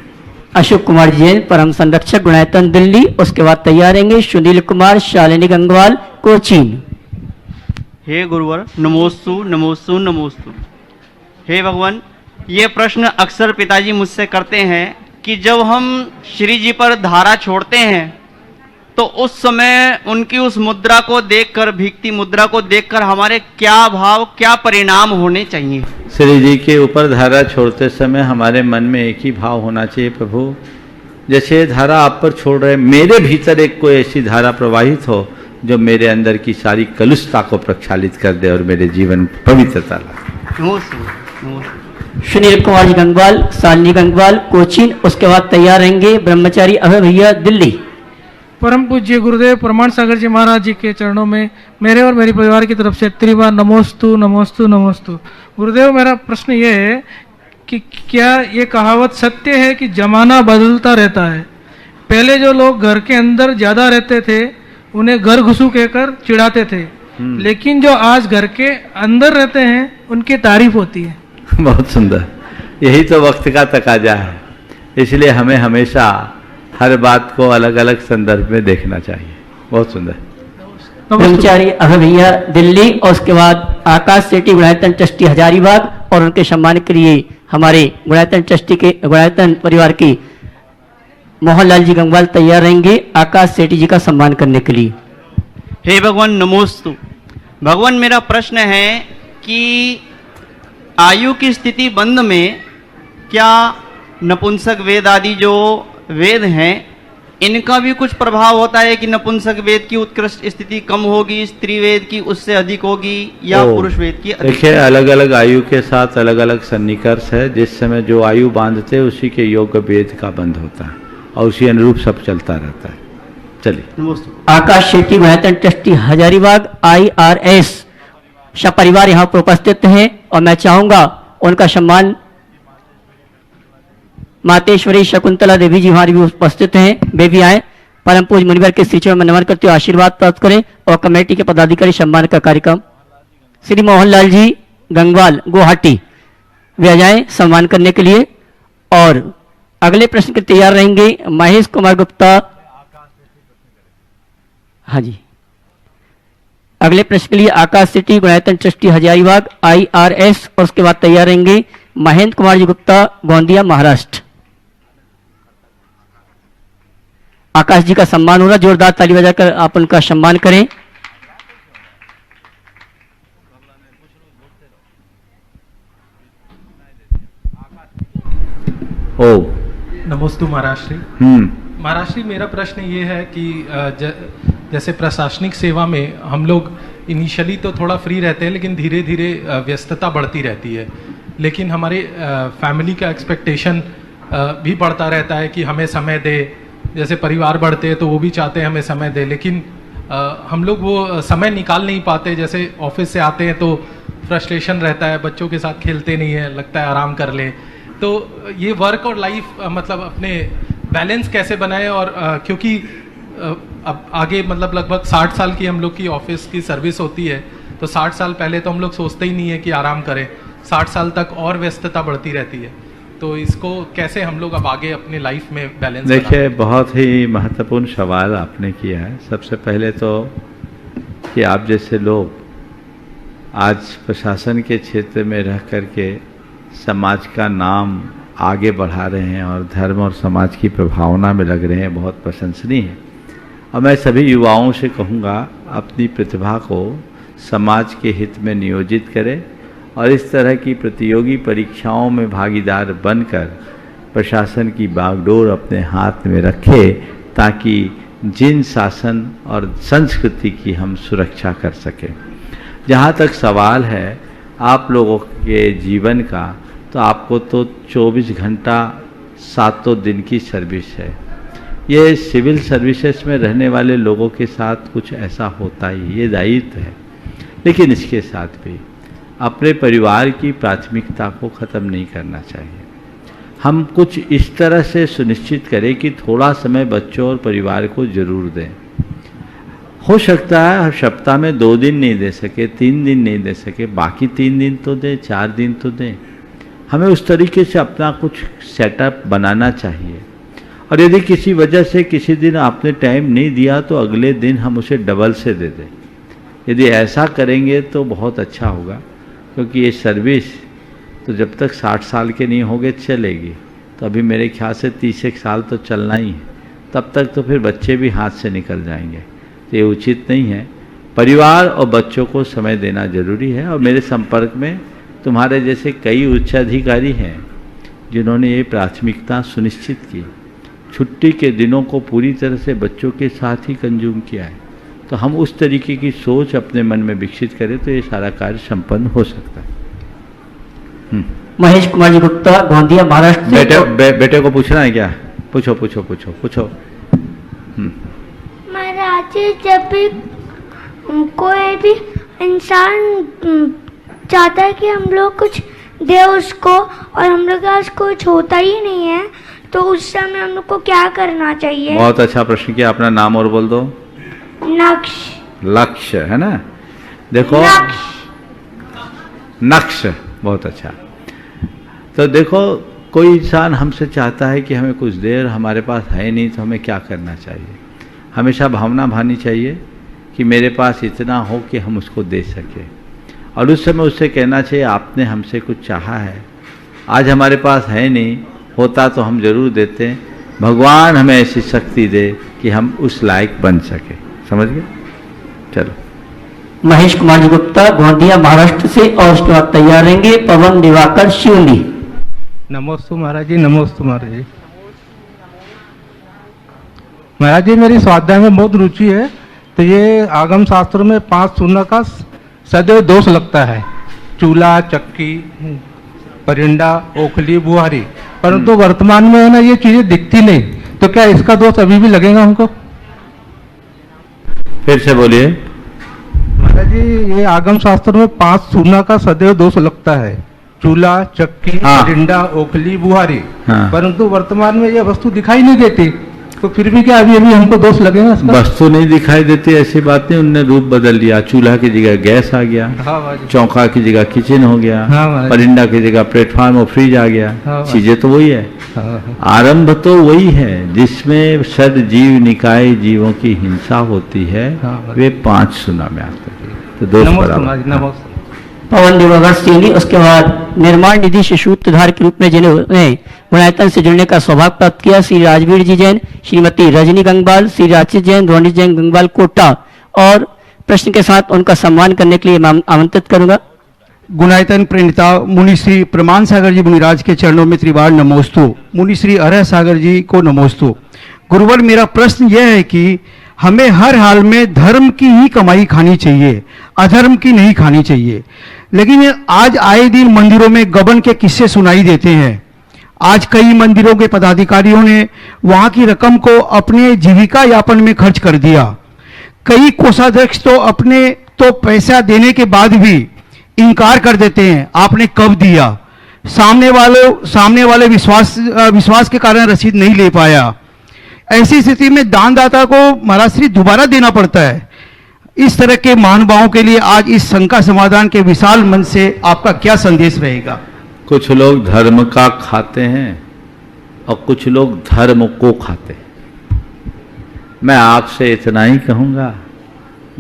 अशोक कुमार जैन, परम संरक्षक, गुणायतन, दिल्ली। उसके बाद तैयार रहेंगे सुनील कुमार, शालिनी गंगवाल, कोचीन। हे गुरुवर, नमोस्तु नमोस्तु नमोस्तु। हे भगवान, ये प्रश्न अक्सर पिताजी मुझसे करते हैं कि जब हम श्री जी पर धारा छोड़ते हैं तो उस समय उनकी उस मुद्रा को देखकर, भीखती मुद्रा को देखकर हमारे क्या भाव, क्या परिणाम होने चाहिए? श्री जी के ऊपर धारा छोड़ते समय हमारे मन में एक ही भाव होना चाहिए, प्रभु जैसे धारा आप पर छोड़ रहे, मेरे भीतर एक कोई ऐसी धारा प्रवाहित हो जो मेरे अंदर की सारी कलुषता को प्रक्षालित कर दे और मेरे जीवन पवित्रता लाए। नमोस्तु नमोस्तु। सुनील कुमार जी गंगवाल, शालिनी गंगवाल, कोचीन। उसके बाद तैयार रहेंगे ब्रह्मचारी अभय भैया, दिल्ली। परम पूज्य गुरुदेव परमाण सागर जी महाराज जी के चरणों में मेरे और मेरे परिवार की तरफ से त्रिवार नमोस्तु नमोस्तु नमोस्तु। गुरुदेव, मेरा प्रश्न ये है कि क्या ये कहावत सत्य है कि जमाना बदलता रहता है? पहले जो लोग घर के अंदर ज्यादा रहते थे उन्हें घर घुसू कहकर चिढ़ाते थे, लेकिन जो आज घर के अंदर रहते हैं उनकी तारीफ होती है। बहुत सुंदर। यही तो वक्त का तकाजा है, इसलिए हमें हमेशा हर बात को अलग अलग संदर्भ में देखना चाहिए। बहुत सुंदर। ब्रह्मचारी अभय भैया, दिल्ली। और उसके बाद आकाश सेठी, गुणायतन ट्रस्टी, हजारीबाग। और उनके सम्मान के लिए हमारे गुणायतन ट्रस्टी के, गुणायतन परिवार की मोहनलाल जी गंगवाल तैयार रहेंगे आकाश सेठी जी का सम्मान करने के लिए। हे भगवान, नमोस्तु। भगवान, मेरा प्रश्न है कि आयु की स्थिति बंध में क्या नपुंसक वेद आदि जो वेद हैं, इनका भी कुछ प्रभाव होता है कि नपुंसक वेद की उत्कृष्ट स्थिति कम होगी, स्त्री वेद की उससे अधिक होगी, या पुरुष वेद की अधिक? देखिए, अलग अलग आयु के साथ अलग अलग सन्निकर्ष है। जिस समय जो आयु बांधते उसी के योग वेद का बंध होता है और उसी अनुरूप सब चलता रहता है। चलिए। आकाश शेट्टी, गुणायतन ट्रस्टी, हजारीबाग, IRS सपरिवार यहाँ पर उपस्थित हैं और मैं चाहूंगा उनका सम्मान मातेश्वरी शकुंतला देवी जी हमारी भी उपस्थित हैं, वे भी आए। परम पूज्य मुनिवर के श्री चरण में नमन करते हुए आशीर्वाद प्राप्त करें और कमेटी के पदाधिकारी सम्मान का कार्यक्रम श्री मोहनलाल जी गंगवाल, गुवाहाटी, वे आ जाएं सम्मान करने के लिए। और अगले प्रश्न के तैयार रहेंगे महेश कुमार गुप्ता। हाँ जी, अगले प्रश्न के लिए Akash city, Gunayatan trustee, Hazaribagh, IRS। और उसके बाद तैयार रहेंगे महेंद्र कुमार जी गुप्ता, गोंदिया, महाराष्ट्र। आकाश जी का सम्मान हो रहा, जोरदार ताली बजाकर आप उनका सम्मान करें। ओ नमोस्तु महाराष्ट्री। महाराष्ट्री, मेरा प्रश्न ये है कि जैसे प्रशासनिक सेवा में हम लोग इनिशियली तो थोड़ा फ्री रहते हैं, लेकिन धीरे धीरे व्यस्तता बढ़ती रहती है। लेकिन हमारे फैमिली का एक्सपेक्टेशन भी बढ़ता रहता है कि हमें समय दे। जैसे परिवार बढ़ते हैं तो वो भी चाहते हैं हमें समय दे, लेकिन हम लोग वो समय निकाल नहीं पाते। जैसे ऑफिस से आते हैं तो फ्रस्ट्रेशन रहता है, बच्चों के साथ खेलते नहीं है, लगता है आराम कर लें। तो ये वर्क और लाइफ मतलब अपने बैलेंस कैसे बनाएं? और क्योंकि अब आगे मतलब लगभग 60 साल की हम लोग की ऑफिस की सर्विस होती है, तो 60 साल पहले तो हम लोग सोचते ही नहीं है कि आराम करें, 60 साल तक और व्यस्तता बढ़ती रहती है। तो इसको कैसे हम लोग अब आगे अपनी लाइफ में बैलेंस देखिए, बहुत ही महत्वपूर्ण सवाल आपने किया है। सबसे पहले तो कि आप जैसे लोग आज प्रशासन के क्षेत्र में रह करके समाज का नाम आगे बढ़ा रहे हैं और धर्म और समाज की प्रभावना में लग रहे हैं, बहुत प्रशंसनीय है। और मैं सभी युवाओं से कहूँगा, अपनी प्रतिभा को समाज के हित में नियोजित करें और इस तरह की प्रतियोगी परीक्षाओं में भागीदार बनकर प्रशासन की बागडोर अपने हाथ में रखे, ताकि जिन शासन और संस्कृति की हम सुरक्षा कर सकें। जहाँ तक सवाल है आप लोगों के जीवन का, तो आपको तो 24 घंटा 7 दिन की सर्विस है। ये सिविल सर्विसेज में रहने वाले लोगों के साथ कुछ ऐसा होता ही, ये दायित्व है। लेकिन इसके साथ भी अपने परिवार की प्राथमिकता को ख़त्म नहीं करना चाहिए। हम कुछ इस तरह से सुनिश्चित करें कि थोड़ा समय बच्चों और परिवार को जरूर दें। हो सकता है हर सप्ताह में 2 दिन नहीं दे सके, 3 दिन नहीं दे सके, बाकी 3 दिन तो दें, 4 दिन तो दें। हमें उस तरीके से अपना कुछ सेटअप बनाना चाहिए। और यदि किसी वजह से किसी दिन आपने टाइम नहीं दिया तो अगले दिन हम उसे डबल से दे दें। यदि ऐसा करेंगे तो बहुत अच्छा होगा, क्योंकि ये सर्विस तो जब तक 60 साल के नहीं होंगे चलेगी। तो अभी मेरे ख्याल से 30 साल तो चलना ही है, तब तक तो फिर बच्चे भी हाथ से निकल जाएंगे। तो ये उचित नहीं है। परिवार और बच्चों को समय देना जरूरी है। और मेरे संपर्क में तुम्हारे जैसे कई उच्च अधिकारी हैं जिन्होंने ये प्राथमिकता सुनिश्चित की। छुट्टी के दिनों को पूरी तरह से बच्चों के साथ ही कंज्यूम किया है। तो हम उस तरीके की सोच अपने मन में विकसित करें तो ये सारा कार्य संपन्न हो सकता है। महेश कुमार जी गुप्ता, गोंदिया, महाराष्ट्र से। बेटे को पूछना है क्या? पूछो पूछो पूछो पूछो। महाराज जी, जब भी कोई भी इंसान चाहता है कि हम लोग कुछ दे उसको, और हम लोग के पास कुछ होता ही नहीं है, तो उस समय हम लोग को क्या करना चाहिए? बहुत अच्छा प्रश्न किया। अपना नाम और बोल दो। लक्ष्य है ना? देखो, नक्श, बहुत अच्छा। तो देखो, कोई इंसान हमसे चाहता है कि हमें कुछ देर, हमारे पास है नहीं, तो हमें क्या करना चाहिए? हमेशा भावना भानी चाहिए कि मेरे पास इतना हो कि हम उसको दे सके। और उस समय उससे कहना चाहिए, आपने हमसे कुछ चाहा है, आज हमारे पास है नहीं, होता तो हम जरूर देते। भगवान हमें ऐसी शक्ति दे कि हम उस लायक बन सके। समझ गए? चलो। महेश कुमार जी गुप्ता, गोंदिया, महाराष्ट्र से। और उसके बाद तैयार रहेंगे पवन दिवाकर, शिवली। नमोस्तु महाराज जी, नमोस्तु महाराज जी। महाराज जी, मेरी स्वाध्याय में बहुत रुचि है। तो ये आगम शास्त्र में 5 शून्य का सदैव दोष लगता है, चूल्हा, चक्की, परिंदा, ओखली, बुहारी, परंतु वर्तमान में है ना ये चीजें दिखती नहीं। तो क्या इसका दोष अभी भी लगेगा हमको? फिर से बोलिए। महाराज जी, ये आगम शास्त्र में 5 शून्य का सदैव दोष लगता है, चूल्हा, चक्की, परिंदा, ओखली, बुहारी, परंतु वर्तमान में ये वस्तु दिखाई नहीं देती। तो फिर भी क्या अभी अभी हमको दोष लगेगा इसका? वस्तु नहीं दिखाई देती ऐसी बात नहीं, उनने रूप बदल लिया। चूल्हा की जगह गैस आ गया, चौका की जगह किचन हो गया, परिंदा की जगह प्लेटफॉर्म और फ्रिज आ गया। चीजें तो वही है, आरंभ तो वही है। जिसमें षड जीव निकाय जीवों की हिंसा होती है, वे 5 शून्य में आते हैं। तो दोष बराबर। पवन दिवाकर, शिवली। उसके बाद निर्माण निधि से सूत्रधार के रूप में जिन्होंने गुणायतन से जुड़ने का सौभाग्य प्राप्त किया, श्री राजवीर जी जैन, श्रीमती रजनी गंगवाल, श्री राचित जैन, रोनित जैन गंगवाल, कोटा। और प्रश्न के साथ उनका सम्मान करने के लिए मैं आमंत्रित करूंगा। गुणायतन प्रणेता मुनि श्री प्रमाण सागर जी मुनिराज के चरणों में त्रिवार नमोस्तु। मुनि श्री अरह सागर जी को नमोस्तु। गुरुवर, मेरा प्रश्न यह है कि हमें हर हाल में धर्म की ही कमाई खानी चाहिए, अधर्म की नहीं खानी चाहिए। लेकिन आज आए दिन मंदिरों में गबन के किस्से सुनाई देते हैं। आज कई मंदिरों के पदाधिकारियों ने वहां की रकम को अपने जीविका यापन में खर्च कर दिया। कई कोषाध्यक्ष तो अपने तो पैसा देने के बाद भी इनकार कर देते हैं, आपने कब दिया। सामने वाले विश्वास के कारण रसीद नहीं ले पाया। ऐसी स्थिति में दानदाता को महाराज श्री दोबारा देना पड़ता है। इस तरह के महानुभावों के लिए आज इस शंका समाधान के विशाल मंच से आपका क्या संदेश रहेगा? कुछ लोग धर्म का खाते हैं और कुछ लोग धर्म को खाते हैं। मैं आपसे इतना ही कहूँगा,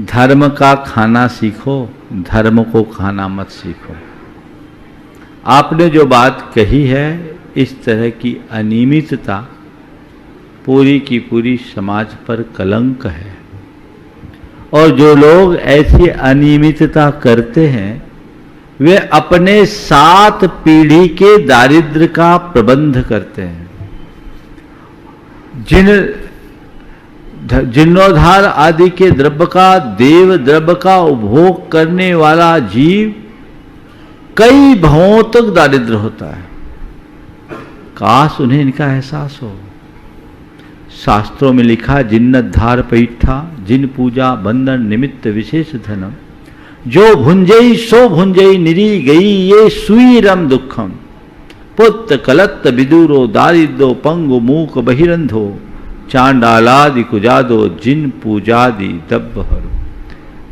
धर्म का खाना सीखो, धर्म को खाना मत सीखो। आपने जो बात कही है, इस तरह की अनियमितता पूरी की पूरी समाज पर कलंक है, और जो लोग ऐसी अनियमितता करते हैं वे अपने 7 पीढ़ी के दारिद्र्य का प्रबंध करते हैं। जीर्णोद्धार आदि के द्रव्य का, देव द्रव्य का उपभोग करने वाला जीव कई भवों तक दारिद्र होता है। काश उन्हें इनका एहसास हो। शास्त्रों में लिखा, जिन्नद्धार पैठा, जिन पूजा बंधन निमित्त विशेष धनम, जो भुंजई सो भुंजई निरी गई ये सुईरम दुखम, पुत्र कलत्त विदुरो दारिद्रो पंगु मूक बहिरंधो, चांडालादि कुजादो जिन पूजादि दब्बहरो।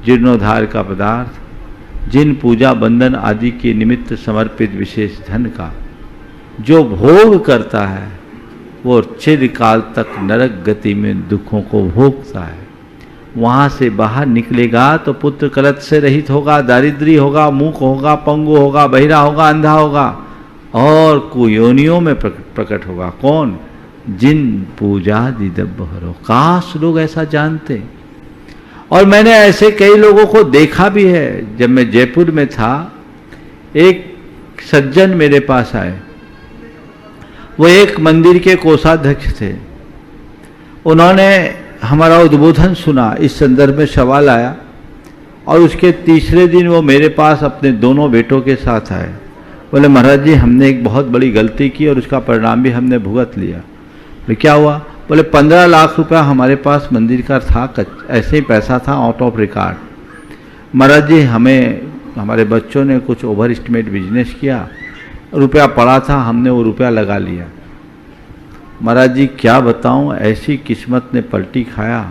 जीर्णोद्धार का पदार्थ, जिन पूजा बंधन आदि के निमित्त समर्पित विशेष धन का जो भोग करता है वो चिरकाल तक नरक गति में दुखों को भोगता है। वहाँ से बाहर निकलेगा तो पुत्र कलत से रहित होगा, दारिद्री होगा, मूक होगा, पंगु होगा, बहिरा होगा, अंधा होगा और कुयोनियों में प्रकट होगा। कौन? जिन पूजा दिदब्बहरो। काश लोग ऐसा जानते। और मैंने ऐसे कई लोगों को देखा भी है। जब मैं जयपुर में था, एक सज्जन मेरे पास आए, वो एक मंदिर के कोषाध्यक्ष थे। उन्होंने हमारा उद्बोधन सुना, इस संदर्भ में सवाल आया, और उसके तीसरे दिन वो मेरे पास अपने दोनों बेटों के साथ आए। बोले, महाराज जी हमने एक बहुत बड़ी गलती की और उसका परिणाम भी हमने भुगत लिया। बोले, क्या हुआ? बोले, 15 लाख रुपया हमारे पास मंदिर का था, ऐसे ही पैसा था, आउट ऑफ रिकॉर्ड। महाराज जी हमें, हमारे बच्चों ने कुछ ओवर एस्टिमेट बिजनेस किया, रुपया पड़ा था, हमने वो रुपया लगा लिया। महाराज जी क्या बताऊं, ऐसी किस्मत ने पलटी खाया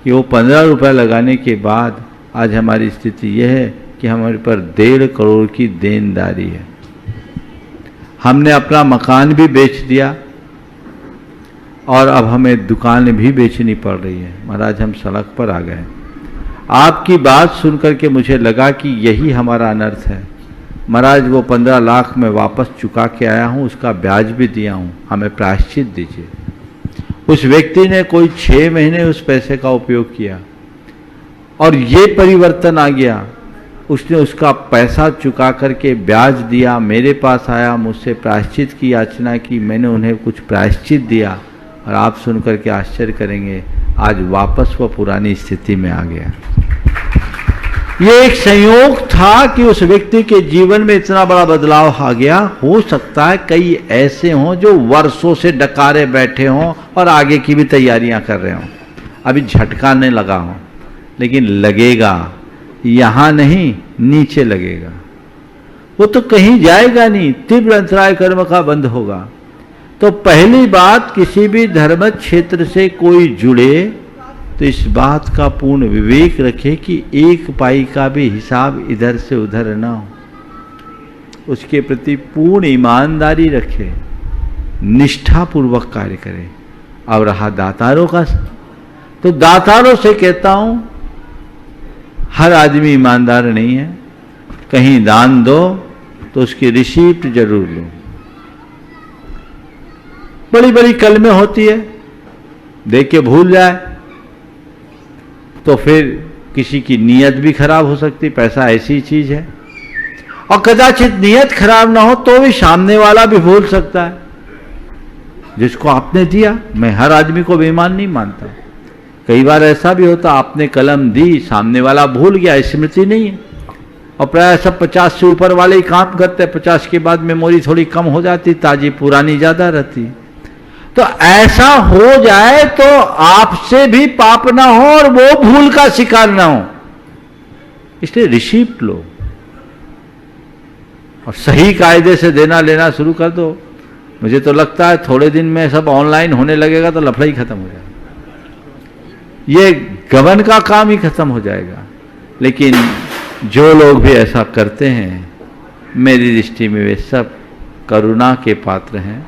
कि वो 15 रुपया लगाने के बाद आज हमारी स्थिति यह है कि हमारे पर 1.5 करोड़ की देनदारी है। हमने अपना मकान भी बेच दिया और अब हमें दुकान भी बेचनी पड़ रही है। महाराज हम सड़क पर आ गए। आपकी बात सुनकर के मुझे लगा कि यही हमारा अनर्थ है। महाराज वो 15 लाख में वापस चुका के आया हूँ, उसका ब्याज भी दिया हूँ, हमें प्रायश्चित दीजिए। उस व्यक्ति ने कोई 6 महीने उस पैसे का उपयोग किया और ये परिवर्तन आ गया। उसने उसका पैसा चुका करके ब्याज दिया, मेरे पास आया, मुझसे प्रायश्चित की याचना की, मैंने उन्हें कुछ प्रायश्चित दिया और आप सुनकर के आश्चर्य करेंगे, आज वापस वो पुरानी स्थिति में आ गया। ये एक संयोग था कि उस व्यक्ति के जीवन में इतना बड़ा बदलाव आ गया। हो सकता है कई ऐसे हों जो वर्षों से डकारे बैठे हों और आगे की भी तैयारियां कर रहे हों, अभी झटका नहीं लगा हो, लेकिन लगेगा। यहां नहीं, नीचे लगेगा। वो तो कहीं जाएगा नहीं, तीव्र अंतराय कर्म का बंध होगा। तो पहली बात, किसी भी धर्म क्षेत्र से कोई जुड़े तो इस बात का पूर्ण विवेक रखे कि 1 पाई का भी हिसाब इधर से उधर ना हो। उसके प्रति पूर्ण ईमानदारी रखे, निष्ठापूर्वक कार्य करे। अब रहा दातारों का, तो दातारों से कहता हूं, हर आदमी ईमानदार नहीं है। कहीं दान दो तो उसकी रिसीप्ट जरूर लो। बड़ी बड़ी कलमें होती है, देख के भूल जाए तो फिर किसी की नीयत भी खराब हो सकती। पैसा ऐसी चीज है, और कदाचित नीयत खराब ना हो तो भी सामने वाला भी भूल सकता है जिसको आपने दिया। मैं हर आदमी को बेईमान नहीं मानता। कई बार ऐसा भी होता, आपने कलम दी, सामने वाला भूल गया, स्मृति नहीं है। और प्राय सब 50 से ऊपर वाले ही काम करते हैं। 50 के बाद मेमोरी थोड़ी कम हो जाती, ताजी पुरानी ज्यादा रहती। तो ऐसा हो जाए तो आपसे भी पाप ना हो और वो भूल का शिकार ना हो, इसलिए रिसीप्ट लो और सही कायदे से देना लेना शुरू कर दो। मुझे तो लगता है थोड़े दिन में सब ऑनलाइन होने लगेगा तो लफड़ा ही खत्म हो जाएगा। ये गबन का काम ही खत्म हो जाएगा। लेकिन जो लोग भी ऐसा करते हैं, मेरी दृष्टि में वे सब करुणा के पात्र हैं।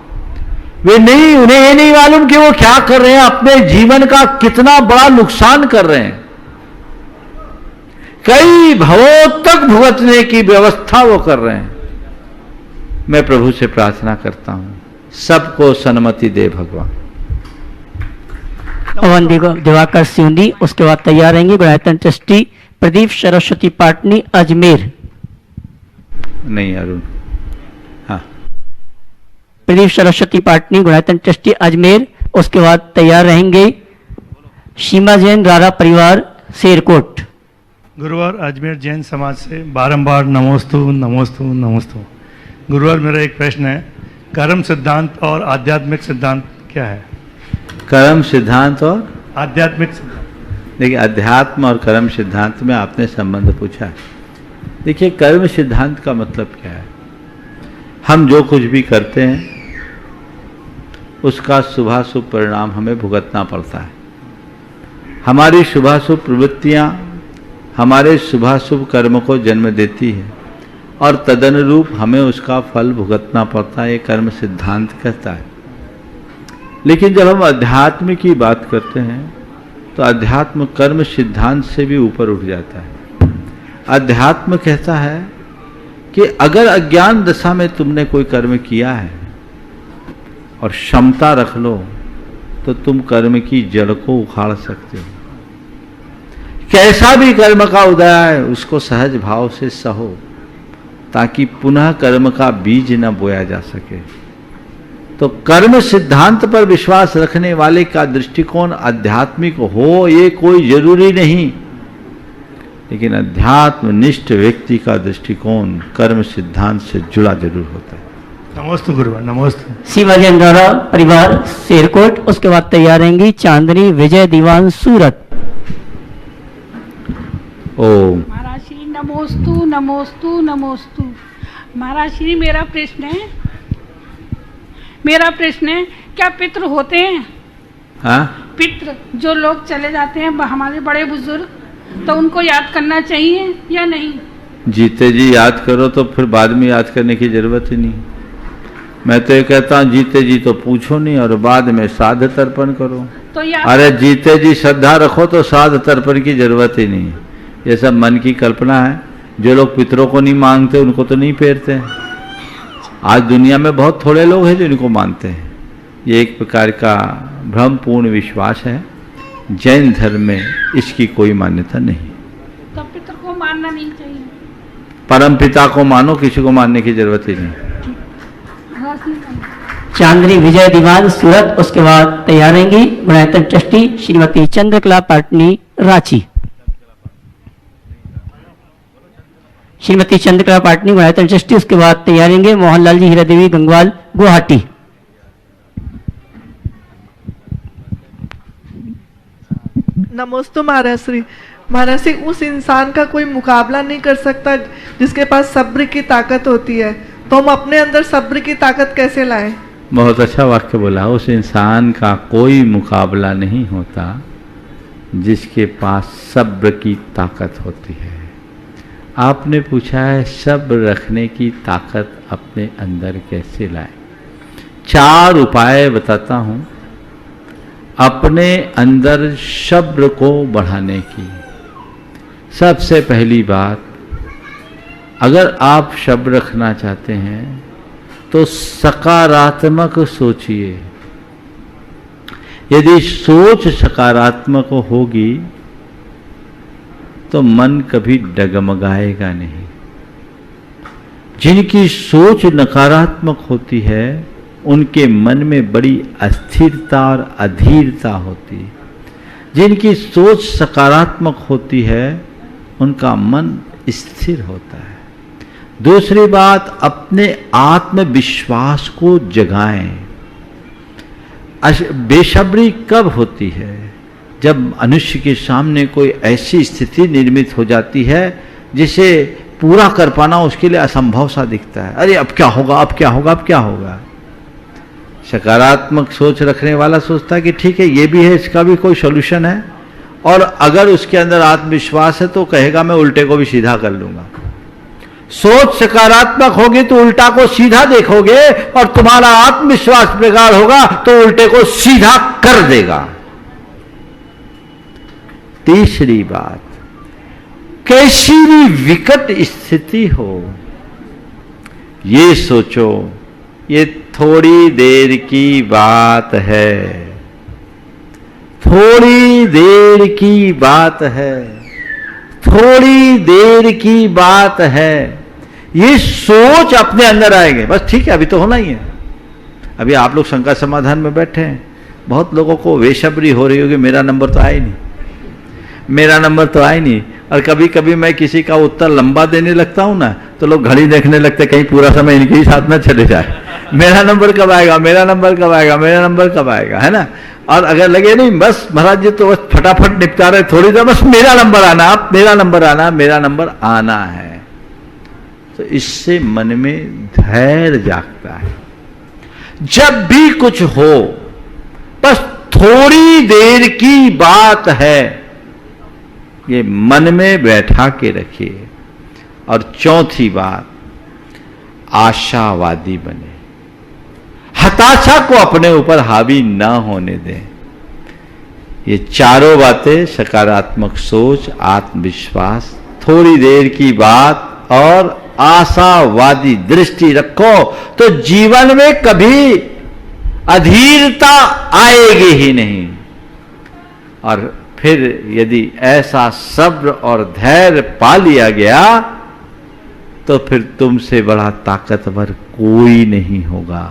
वे नहीं, उन्हें ये नहीं मालूम कि वो क्या कर रहे हैं, अपने जीवन का कितना बड़ा नुकसान कर रहे हैं। कई भवों तक भुगतने की व्यवस्था वो कर रहे हैं। मैं प्रभु से प्रार्थना करता हूं, सबको सन्मति दे भगवान। पवन दिवाकर सिंधी, उसके बाद तैयार रहेंगे गुणायतन ट्रस्टी प्रदीप सरस्वती पाटनी अजमेर। नहीं अरुण, हाँ प्रदीप सरस्वती पाटनी गुणायतन ट्रस्टी अजमेर। उसके बाद तैयार रहेंगे सीमा जैन रारा परिवार शेरकोट। गुरुवार अजमेर जैन समाज से बारंबार नमोस्तु नमोस्तु नमोस्तु। गुरुवार मेरा एक प्रश्न है, कर्म सिद्धांत और आध्यात्मिक सिद्धांत क्या है? कर्म सिद्धांत और आध्यात्मिक सिद्धांत। देखिए, अध्यात्म और कर्म सिद्धांत में आपने संबंध पूछा है। देखिए, कर्म सिद्धांत का मतलब क्या है? हम जो कुछ भी करते हैं उसका शुभाशुभ परिणाम हमें भुगतना पड़ता है। हमारी शुभाशुभ प्रवृत्तियां हमारे शुभाशुभ कर्म को जन्म देती है और तदनुरूप हमें उसका फल भुगतना पड़ता है, ये कर्म सिद्धांत कहता है। लेकिन जब हम अध्यात्म की बात करते हैं तो अध्यात्म कर्म सिद्धांत से भी ऊपर उठ जाता है। अध्यात्म कहता है कि अगर अज्ञान दशा में तुमने कोई कर्म किया है और क्षमता रख लो तो तुम कर्म की जड़ को उखाड़ सकते हो। कैसा भी कर्म का उदय है उसको सहज भाव से सहो, ताकि पुनः कर्म का बीज न बोया जा सके। तो कर्म सिद्धांत पर विश्वास रखने वाले का दृष्टिकोण आध्यात्मिक हो ये कोई जरूरी नहीं, लेकिन अध्यात्मनिष्ठ व्यक्ति का दृष्टिकोण कर्म सिद्धांत से जुड़ा जरूर होता है। नमोस्तु गुरुवार, नमोस्तु। सीमा जैन रारा परिवार शेरकोट। उसके बाद तैयार रहेंगी चांदनी विजय दीवान सूरत। ओम महाराज श्री नमोस्तु नमोस्तु नमोस्तु। महाराज श्री मेरा प्रश्न है क्या पितृ होते हैं? हाँ? पितृ जो लोग चले जाते हैं हमारे बड़े बुजुर्ग, तो उनको याद करना चाहिए या नहीं? जीते जी याद करो तो फिर बाद में याद करने की जरूरत ही नहीं। मैं तो ये कहता हूँ जीते जी तो पूछो नहीं और बाद में श्राद्ध तर्पण करो। तो अरे जीते जी श्रद्धा रखो तो श्राद्ध तर्पण की जरूरत ही नहीं। ये सब मन की कल्पना है। जो लोग पितरों को नहीं मांगते उनको तो नहीं फेरते। आज दुनिया में बहुत थोड़े लोग हैं जो इनको मानते हैं। ये एक प्रकार का भ्रमपूर्ण विश्वास है। जैन धर्म में इसकी कोई मान्यता नहीं। तो पितर को मानना नहीं चाहिए। परम पिता को मानो, किसी को मानने की जरूरत ही नहीं। चांदनी विजय दीवान सूरत। उसके बाद तैयार रहेंगी गुणायतन ट्रस्टी श्रीमती चंद्रकला पाटनी रांची। श्रीमती चंद्रकला पाटनी गुणायतन ट्रस्टी। उसके बाद तैयार रहेंगे मोहनलाल जी हीरा देवी गंगवाल गुवाहाटी। नमोस्तु महाराज श्री। महाराज श्री, उस इंसान का कोई मुकाबला नहीं कर सकता जिसके पास सब्र की ताकत होती है, तो हम अपने अंदर सब्र की ताकत कैसे लाएं? बहुत अच्छा वाक्य बोला। उस इंसान का कोई मुकाबला नहीं होता जिसके पास सब्र की ताकत होती है। आपने पूछा है सब्र रखने की ताकत अपने अंदर कैसे लाए। 4 उपाय बताता हूं अपने अंदर सब्र को बढ़ाने की। सबसे पहली बात, अगर आप सब्र रखना चाहते हैं तो सकारात्मक सोचिए। यदि सोच सकारात्मक होगी तो मन कभी डगमगाएगा नहीं। जिनकी सोच नकारात्मक होती है उनके मन में बड़ी अस्थिरता और अधीरता होती है। जिनकी सोच सकारात्मक होती है उनका मन स्थिर होता है। दूसरी बात, अपने आत्मविश्वास को जगाएं। बेसब्री कब होती है? जब मनुष्य के सामने कोई ऐसी स्थिति निर्मित हो जाती है जिसे पूरा कर पाना उसके लिए असंभव सा दिखता है। अरे अब क्या होगा, अब क्या होगा, अब क्या होगा। सकारात्मक सोच रखने वाला सोचता है कि ठीक है, ये भी है, इसका भी कोई सॉल्यूशन है और अगर उसके अंदर आत्मविश्वास है तो कहेगा मैं उल्टे को भी सीधा कर लूंगा। सोच सकारात्मक होगी तो उल्टा को सीधा देखोगे, और तुम्हारा आत्मविश्वास प्रगाढ़ होगा तो उल्टे को सीधा कर देगा। तीसरी बात, कैसी भी विकट स्थिति हो, ये सोचो ये थोड़ी देर की बात है, थोड़ी देर की बात है, थोड़ी देर की बात है। ये सोच अपने अंदर आएंगे, बस ठीक है, अभी तो होना ही है। अभी आप लोग शंका समाधान में बैठे हैं, बहुत लोगों को बेसब्री हो रही होगी, मेरा नंबर तो आया ही नहीं, मेरा नंबर तो आया ही नहीं। और कभी कभी मैं किसी का उत्तर लंबा देने लगता हूं ना, तो लोग घड़ी देखने लगते, कहीं पूरा समय इनके ही साथ में चले जाए, मेरा नंबर कब आएगा, मेरा नंबर कब आएगा, मेरा नंबर कब आएगा, है ना। और अगर लगे नहीं बस महाराज जी तो बस फटाफट निपटा रहे, थोड़ी देर बस मेरा नंबर आना, आप मेरा नंबर आना, मेरा नंबर आना है, तो इससे मन में धैर्य जागता है। जब भी कुछ हो बस थोड़ी देर की बात है, ये मन में बैठा के रखिए। और चौथी बात, आशावादी बने, हताशा को अपने ऊपर हावी न होने दें। ये चारों बातें, सकारात्मक सोच, आत्मविश्वास, थोड़ी देर की बात और आशावादी दृष्टि रखो तो जीवन में कभी अधीरता आएगी ही नहीं। और फिर यदि ऐसा सब्र और धैर्य पा लिया गया तो फिर तुमसे बड़ा ताकतवर कोई नहीं होगा।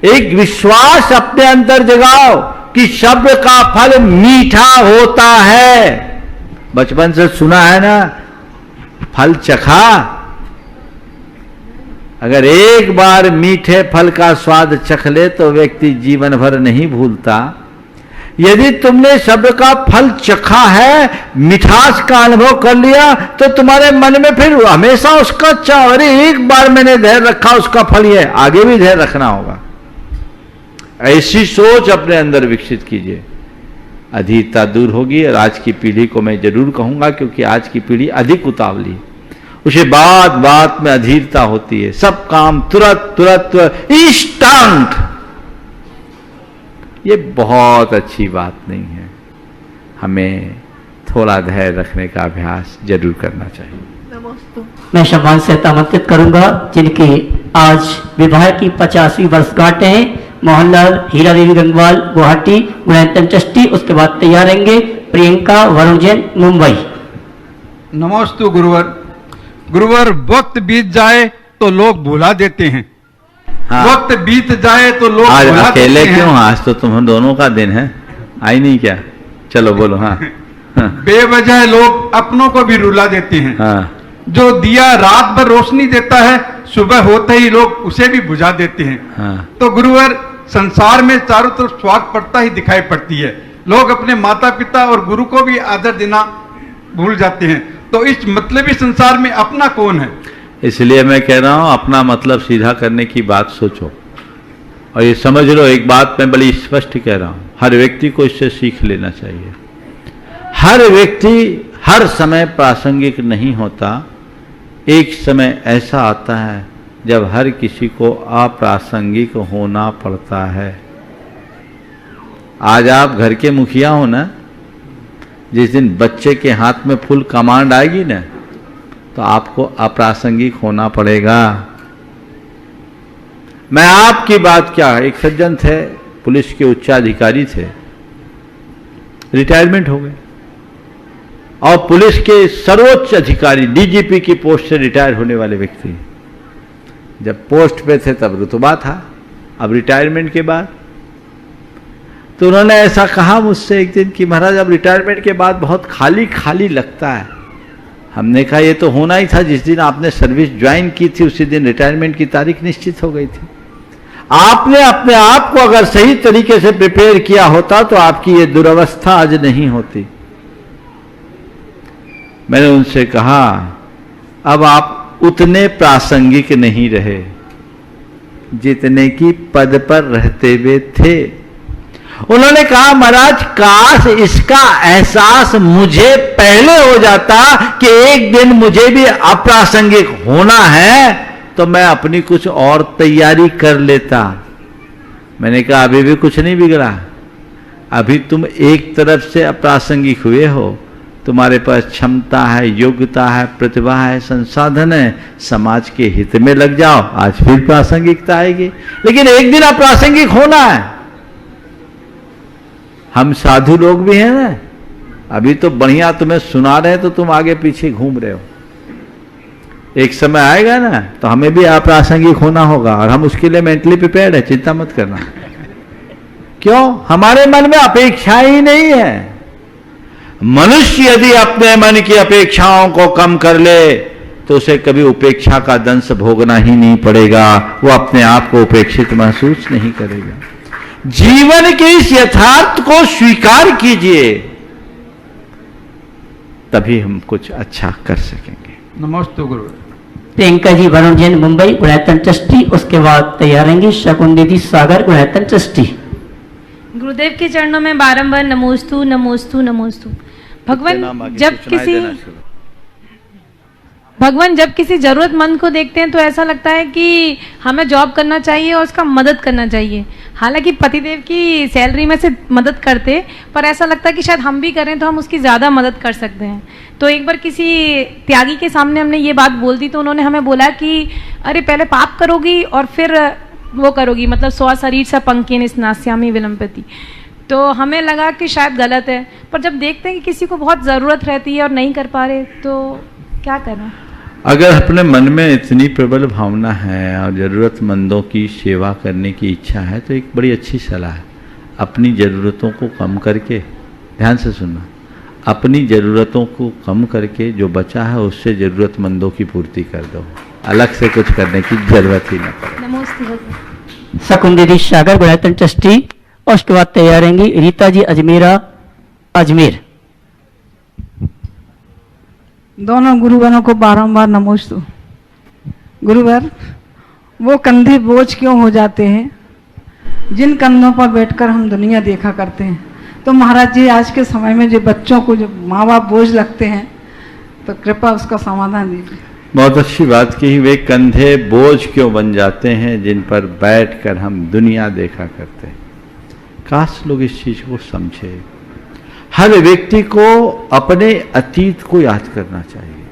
एक विश्वास अपने अंदर जगाओ कि सब्र का फल मीठा होता है। बचपन से सुना है ना, फल चखा, अगर एक बार मीठे फल का स्वाद चख ले तो व्यक्ति जीवन भर नहीं भूलता। यदि तुमने सब्र का फल चखा है, मिठास का अनुभव कर लिया, तो तुम्हारे मन में फिर हमेशा उसका चाह, अरे एक बार मैंने धैर्य रखा, उसका फल ये, आगे भी धैर्य रखना होगा। ऐसी सोच अपने अंदर विकसित कीजिए, अधीरता दूर होगी। और आज की पीढ़ी को मैं जरूर कहूंगा, क्योंकि आज की पीढ़ी अधिक उतावली, उसे बात बात में अधीरता होती है, सब काम तुरंत तुरंत इंस्टेंट, ये बहुत अच्छी बात नहीं है। हमें थोड़ा धैर्य रखने का अभ्यास जरूर करना चाहिए। मैं सम्मान से आमंत्रित करूंगा जिनके आज विवाह की 50वीं वर्षगांठ है, मोहनलाल हीरा देवी गंगवाल गुवाहाटी, गुणायतन ट्रस्टी। उसके बाद तैयार रहेंगे प्रियंका वरुण जैन मुंबई। नमोस्तु गुरुवर। गुरुवर, वक्त बीत जाए तो लोग भुला देते हैं। हाँ। वक्त बीत जाए तो लोग आज भुला अकेले देते क्यों? हैं। आज तो तुम दोनों का दिन है, आई नहीं क्या? चलो बोलो। हाँ, हाँ। बेवजह लोग अपनों को भी रुला देते हैं। हाँ। जो दिया रात भर रोशनी देता है, सुबह होते ही लोग उसे भी बुझा देते हैं। हाँ। तो गुरुवर, संसार में चारों तरफ स्वार्थ पड़ता ही दिखाई पड़ती है। लोग अपने माता पिता और गुरु को भी आदर देना भूल जाते हैं। तो इस मतलबी संसार में अपना कौन है? इसलिए मैं कह रहा हूं, अपना मतलब सीधा करने की बात सोचो। और ये समझ लो, एक बात मैं बड़ी स्पष्ट कह रहा हूं, हर व्यक्ति को इससे सीख लेना चाहिए। हर व्यक्ति हर समय प्रासंगिक नहीं होता। एक समय ऐसा आता है जब हर किसी को अप्रासंगिक होना पड़ता है। आज आप घर के मुखिया हो ना, जिस दिन बच्चे के हाथ में फुल कमांड आएगी ना, तो आपको अप्रासंगिक होना पड़ेगा। मैं आपकी बात क्या, एक सज्जन थे, पुलिस के उच्चाधिकारी थे, रिटायरमेंट हो गए, और पुलिस के सर्वोच्च अधिकारी डीजीपी की पोस्ट से रिटायर होने वाले व्यक्ति, जब पोस्ट पे थे तब रुतबा था, अब रिटायरमेंट के बाद तो उन्होंने ऐसा कहा मुझसे एक दिन कि महाराज अब रिटायरमेंट के बाद बहुत खाली खाली लगता है। हमने कहा ये तो होना ही था, जिस दिन आपने सर्विस ज्वाइन की थी उसी दिन रिटायरमेंट की तारीख निश्चित हो गई थी। आपने अपने आप को अगर सही तरीके से प्रिपेयर किया होता तो आपकी ये दुर्अवस्था आज नहीं होती। मैंने उनसे कहा अब आप उतने प्रासंगिक नहीं रहे जितने की पद पर रहते हुए थे। उन्होंने कहा महाराज काश इसका एहसास मुझे पहले हो जाता कि एक दिन मुझे भी अप्रासंगिक होना है, तो मैं अपनी कुछ और तैयारी कर लेता। मैंने कहा अभी भी कुछ नहीं बिगड़ा, अभी तुम एक तरफ से अप्रासंगिक हुए हो, तुम्हारे पास क्षमता है, योग्यता है, प्रतिभा है, संसाधन है, समाज के हित में लग जाओ, आज फिर प्रासंगिकता आएगी। लेकिन एक दिन अप्रासंगिक होना है। हम साधु लोग भी हैं ना, अभी तो बढ़िया तुम्हें सुना रहे हैं तो तुम आगे पीछे घूम रहे हो। एक समय आएगा ना तो हमें भी अप्रासंगिक होना होगा, और हम उसके लिए मेंटली प्रिपेयर्ड है, चिंता मत करना। क्यों? हमारे मन में अपेक्षा ही नहीं है। मनुष्य यदि अपने मन की अपेक्षाओं को कम कर ले तो उसे कभी उपेक्षा का दंश भोगना ही नहीं पड़ेगा, वो अपने आप को उपेक्षित महसूस नहीं करेगा। जीवन के इस यथार्थ को स्वीकार कीजिए, तभी हम कुछ अच्छा कर सकेंगे। नमस्ते गुरु। प्रियंका जी वरुण जैन मुंबई गुणायतन ट्रस्टी, उसके बाद तैयार रहेंगी शकुन दीदी सागर गुणायतन ट्रस्टी। गुरुदेव के चरणों में बारंबार नमोस्तु नमोस्तु नमोस्तु। भगवान जब किसी जरूरतमंद को देखते हैं तो ऐसा लगता है कि हमें जॉब करना चाहिए और उसका मदद करना चाहिए। हालांकि पतिदेव की सैलरी में से मदद करते, पर ऐसा लगता है कि शायद हम भी करें तो हम उसकी ज़्यादा मदद कर सकते हैं। तो एक बार किसी त्यागी के सामने हमने ये बात बोल दी तो उन्होंने हमें बोला कि अरे पहले पाप करोगी और फिर वो करोगी, मतलब स्व शरीर सा पंकेन स्नास्यामि विलंबति। तो हमें लगा कि शायद गलत है, पर जब देखते हैं कि किसी को बहुत ज़रूरत रहती है और नहीं कर पा रहे तो क्या करें। अगर अपने मन में इतनी प्रबल भावना है और ज़रूरतमंदों की सेवा करने की इच्छा है तो एक बड़ी अच्छी सलाह है, अपनी ज़रूरतों को कम करके, ध्यान से सुनना, अपनी ज़रूरतों को कम करके जो बचा है उससे ज़रूरतमंदों की पूर्ति कर दो, अलग से कुछ करने की जरूरत ही न पड़े। नमस्ते। शकुन दीदी सागर गुणायतन ट्रस्टी, और उसके बाद तैयार रहेंगी रीता जी अजमेरा अजमेर। दोनों गुरुवरों को बारंबार नमोस्तु। गुरुवर, वो कंधे बोझ क्यों हो जाते हैं जिन कंधों पर बैठकर हम दुनिया देखा करते हैं। तो महाराज जी आज के समय में जो बच्चों को जो माँ बाप बोझ लगते हैं तो कृपा उसका समाधान दीजिए। बहुत अच्छी बात की। वे कंधे बोझ क्यों बन जाते हैं जिन पर बैठकर हम दुनिया देखा करते हैं। काश लोग इस चीज को समझे। हर व्यक्ति को अपने अतीत को याद करना चाहिए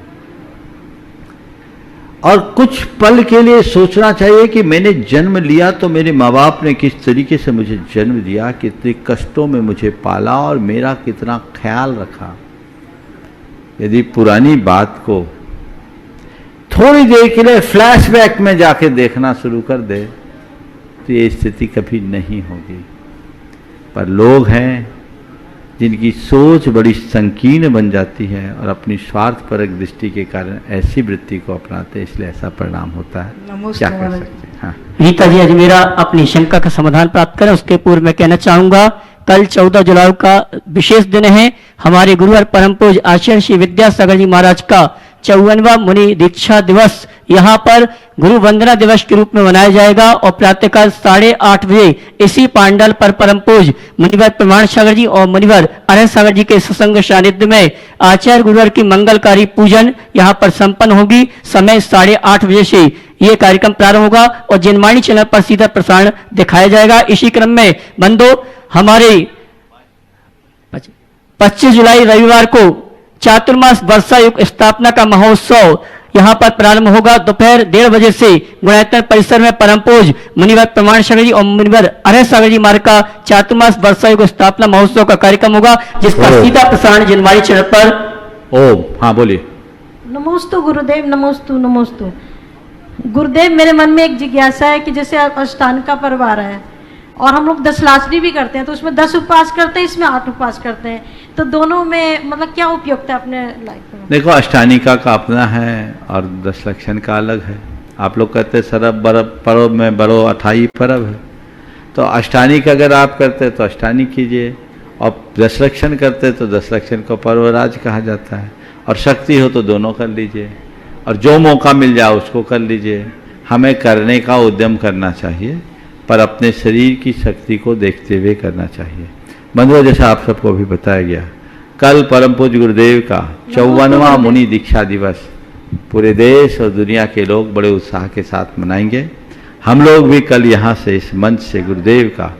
और कुछ पल के लिए सोचना चाहिए कि मैंने जन्म लिया तो मेरे माँ बाप ने किस तरीके से मुझे जन्म दिया, कितने कष्टों में मुझे पाला और मेरा कितना ख्याल रखा। यदि पुरानी बात को थोड़ी देर के लिए फ्लैशबैक में जाके देखना शुरू कर दे तो ये स्थिति कभी नहीं होगी। पर लोग हैं जिनकी सोच बड़ी संकीर्ण बन जाती है और अपनी स्वार्थपरक दृष्टि के कारण ऐसी वृत्ति को अपनाते हैं, इसलिए ऐसा परिणाम होता है। क्या कर सकते हैं। हाँ। रीता जी अजमेरा अपनी शंका का समाधान प्राप्त करें। उसके पूर्व मैं कहना चाहूंगा कल 14 जुलाई का विशेष दिन है। हमारे गुरुवर परम पूज्य आचार्य श्री विद्यासागर जी महाराज का 54वां मुनि दीक्षा दिवस यहाँ पर गुरु वंदना दिवस के रूप में मनाया जाएगा और प्रातःकाल 8:30 बजे इसी पांडल पर परम पूज्य मुनिवर प्रमाण सागर जी और मुनिवर अरह सागर जी के सत्संग सानिध्य में आचार्य गुरुवर की मंगलकारी पूजन यहाँ पर संपन्न होगी। समय 8:30 बजे से ये कार्यक्रम प्रारंभ होगा और जनवाणी चैनल पर सीधा प्रसारण दिखाया जाएगा। इसी क्रम में बंधु हमारे 25 जुलाई रविवार को चातुर्मास वर्षा युग स्थापना का महोत्सव यहाँ पर प्रारंभ होगा। दोपहर 1:30 बजे से गुणायतन परिसर में परम पूज्य मुनिवर प्रमाण सागर जी और मुनिवर अरह सागर जी महाराज का चातुर्मास वर्षा युग स्थापना महोत्सव का कार्यक्रम होगा, जिसका सीधा प्रसारण जनवाणी चैनल पर। ओम, हाँ बोलिए। नमोस्तु गुरुदेव, नमोस्तु नमोस्तु। गुरुदेव, मेरे मन में एक जिज्ञासा है कि जैसे अष्टांग का पर्व आ रहा है और हम लोग 10 लाचनी भी करते हैं तो उसमें 10 उपवास करते हैं, इसमें 8 उपवास करते हैं, तो दोनों में मतलब क्या उपयुक्त है अपने लाइफ में? देखो, अष्टानिका का अपना है और 10 लक्षण का अलग है। आप लोग कहते हैं सरब बरब पर्व में बड़ो 28 पर्व है, तो अष्टानिक अगर आप करते हैं तो अष्टानिक कीजिए और 10 लक्षण करते हैं तो 10 लक्षण को पर्वराज कहा जाता है। और शक्ति हो तो दोनों कर लीजिए और जो मौका मिल जाए उसको कर लीजिए। हमें करने का उद्यम करना चाहिए, पर अपने शरीर की शक्ति को देखते हुए करना चाहिए। बंधुओं, जैसा आप सबको भी बताया गया, कल परम पूज्य गुरुदेव का 54वां मुनि दीक्षा दिवस पूरे देश और दुनिया के लोग बड़े उत्साह के साथ मनाएंगे। हम लोग भी कल यहाँ से इस मंच से गुरुदेव का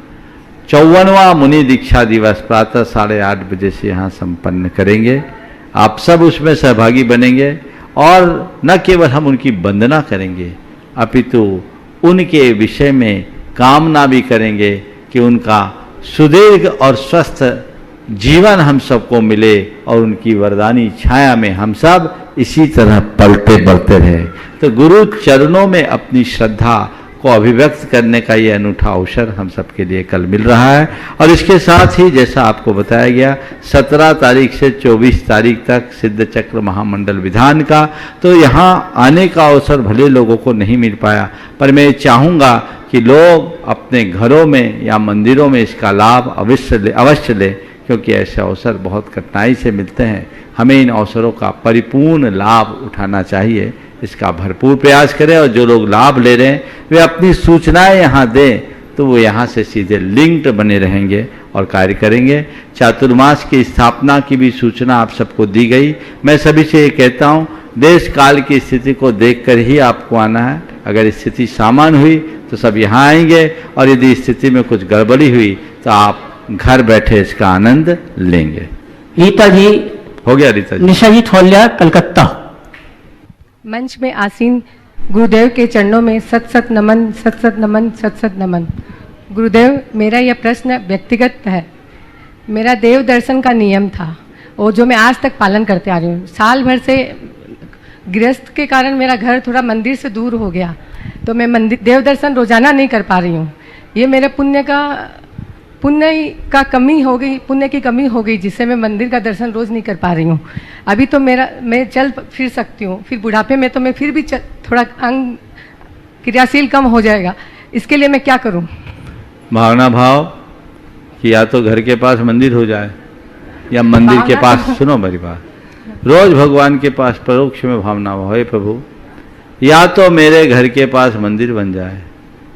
54वां मुनि दीक्षा दिवस प्रातः 8:30 बजे से यहाँ संपन्न करेंगे। आप सब उसमें सहभागी बनेंगे और न केवल हम उनकी वंदना करेंगे अपितु उनके विषय में कामना भी करेंगे कि उनका सुदीर्घ और स्वस्थ जीवन हम सबको मिले और उनकी वरदानी छाया में हम सब इसी तरह पलते बढ़ते रहे। तो गुरु चरणों में अपनी श्रद्धा को अभिव्यक्त करने का ये अनूठा अवसर हम सबके लिए कल मिल रहा है। और इसके साथ ही जैसा आपको बताया गया 17 तारीख से 24 तारीख तक सिद्ध चक्र महामंडल विधान का, तो यहाँ आने का अवसर भले लोगों को नहीं मिल पाया, पर मैं चाहूँगा कि लोग अपने घरों में या मंदिरों में इसका लाभ अवश्य लें, क्योंकि ऐसे अवसर बहुत कठिनाई से मिलते हैं। हमें इन अवसरों का परिपूर्ण लाभ उठाना चाहिए, इसका भरपूर प्रयास करें। और जो लोग लाभ ले रहे हैं वे अपनी सूचनाएं यहाँ दें, तो वो यहाँ से सीधे लिंक्ड बने रहेंगे और कार्य करेंगे। चातुर्मास की स्थापना की भी सूचना आप सबको दी गई। मैं सभी से ये कहता हूँ, देश काल की स्थिति को देखकर ही आपको आना है। अगर स्थिति सामान्य हुई तो सब यहाँ आएंगे, और यदि स्थिति में कुछ गड़बड़ी हुई तो आप घर बैठे इसका आनंद लेंगे। रीता जी हो गया। रीता जी, निशा जी थोलिया, कलकत्ता। मंच में आसीन गुरुदेव के चरणों में सत सत नमन, सत सत नमन, सत सत नमन। गुरुदेव, मेरा यह प्रश्न व्यक्तिगत है। मेरा देव दर्शन का नियम था, वो जो मैं आज तक पालन करते आ रही हूँ। साल भर से गृहस्थ के कारण मेरा घर थोड़ा मंदिर से दूर हो गया, तो मैं मंदिर देव दर्शन रोजाना नहीं कर पा रही हूँ। ये मेरे पुण्य की कमी हो गई, जिससे मैं मंदिर का दर्शन रोज नहीं कर पा रही हूँ। अभी तो मैं चल फिर सकती हूँ, फिर बुढ़ापे में तो मैं फिर भी थोड़ा अंग क्रियाशील कम हो जाएगा। इसके लिए मैं क्या करूँ? भावना भाव कि या तो घर के पास मंदिर हो जाए या मंदिर के पास, सुनो मेरी बात, रोज भगवान के पास परोक्ष में भावना भाव, हे प्रभु या तो मेरे घर के पास मंदिर बन जाए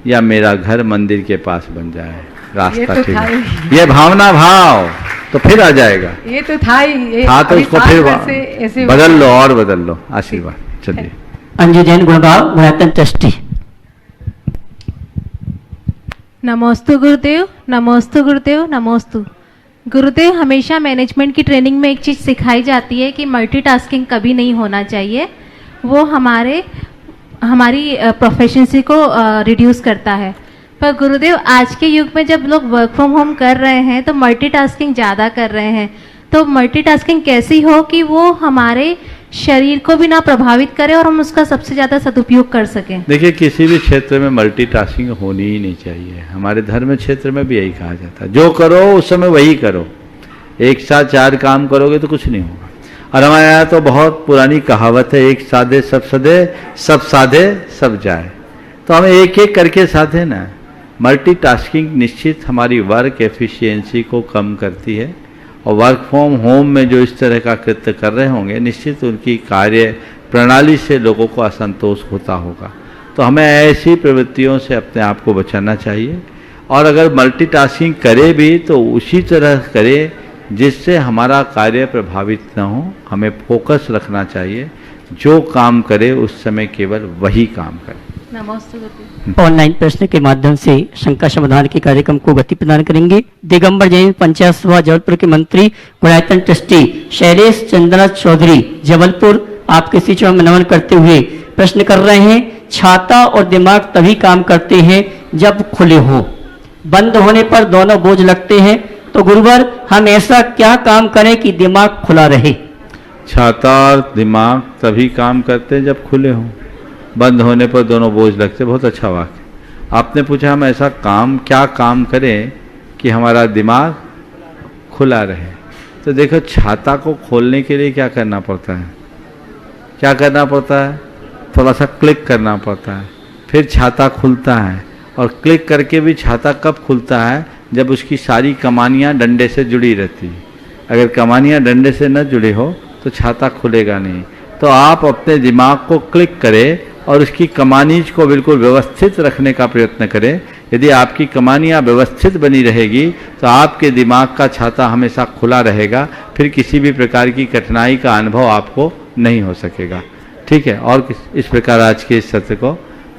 या मेरा घर मंदिर के पास बन जाए, रास्ता ठीक है। ये भावना भाव तो फिर आ जाएगा। ये तो था ही, हाँ, तो इसको फिर बदल लो और बदल लो। आशीर्वाद। चलिए। अंजू जैन, गुड़गांव, गुणायतन ट्रस्टी। नमोस्तु गुरुदेव, नमोस्तु गुरुदेव, नमोस्तु गुरुदेव। हमेशा मैनेजमेंट की ट्रेनिंग में एक चीज़ सिखाई जाती है कि मल्टीटास्किंग कभी नहीं होना चाहिए। वो हमारी प्रोफेशनसी को रिड्यूस करता है। पर गुरुदेव, आज के युग में जब लोग वर्क फ्रॉम होम कर रहे हैं तो मल्टीटास्किंग ज़्यादा कर रहे हैं, तो मल्टीटास्किंग कैसी हो कि वो हमारे शरीर को भी ना प्रभावित करे और हम उसका सबसे ज़्यादा सदुपयोग कर सकें। देखिए, किसी भी क्षेत्र में मल्टीटास्किंग होनी ही नहीं चाहिए। हमारे धर्म क्षेत्र में भी यही कहा जाता है, जो करो उस समय वही करो। एक साथ 4 काम करोगे तो कुछ नहीं होगा। और हमारे यहाँ तो बहुत पुरानी कहावत है, एक साधे सब सदे, सब साधे सब जाए। तो हमें एक एक करके साधे ना। मल्टीटास्किंग निश्चित हमारी वर्क एफिशिएंसी को कम करती है, और वर्क फ्रॉम होम में जो इस तरह का कृत्य कर रहे होंगे निश्चित उनकी कार्य प्रणाली से लोगों को असंतोष होता होगा। तो हमें ऐसी प्रवृत्तियों से अपने आप को बचाना चाहिए, और अगर मल्टीटास्किंग करे भी तो उसी तरह करे जिससे हमारा कार्य प्रभावित न हो। हमें फोकस रखना चाहिए, जो काम करे उस समय केवल वही काम करे। ऑनलाइन प्रश्न के माध्यम से शंका समाधान के कार्यक्रम को गति प्रदान करेंगे। दिगंबर जैन पंचायत सभा जबलपुर के मंत्री, गुणायतन ट्रस्टी शैलेश चंद्रा चौधरी, जबलपुर, आपके शिष्यों में नमन करते हुए प्रश्न कर रहे हैं। छाता और दिमाग तभी काम करते हैं जब खुले हो, बंद होने पर दोनों बोझ लगते हैं। तो गुरुवर, हम ऐसा क्या काम करें कि दिमाग खुला रहे? छाता और दिमाग तभी काम करते हैं जब खुले हों, बंद होने पर दोनों बोझ लगते। बहुत अच्छा वाक्य आपने पूछा। हम ऐसा क्या काम करें कि हमारा दिमाग खुला रहे? तो देखो, छाता को खोलने के लिए क्या करना पड़ता है? क्या करना पड़ता है? थोड़ा सा क्लिक करना पड़ता है, फिर छाता खुलता है। और क्लिक करके भी छाता कब खुलता है? जब उसकी सारी कमानियाँ डंडे से जुड़ी रहती है। अगर कमानियाँ डंडे से न जुड़ी हो तो छाता खुलेगा नहीं। तो आप अपने दिमाग को क्लिक करें और उसकी कमानीज को बिल्कुल व्यवस्थित रखने का प्रयत्न करें। यदि आपकी कमानियाँ व्यवस्थित बनी रहेगी तो आपके दिमाग का छाता हमेशा खुला रहेगा, फिर किसी भी प्रकार की कठिनाई का अनुभव आपको नहीं हो सकेगा। ठीक है। और इस प्रकार आज के इस सत्र को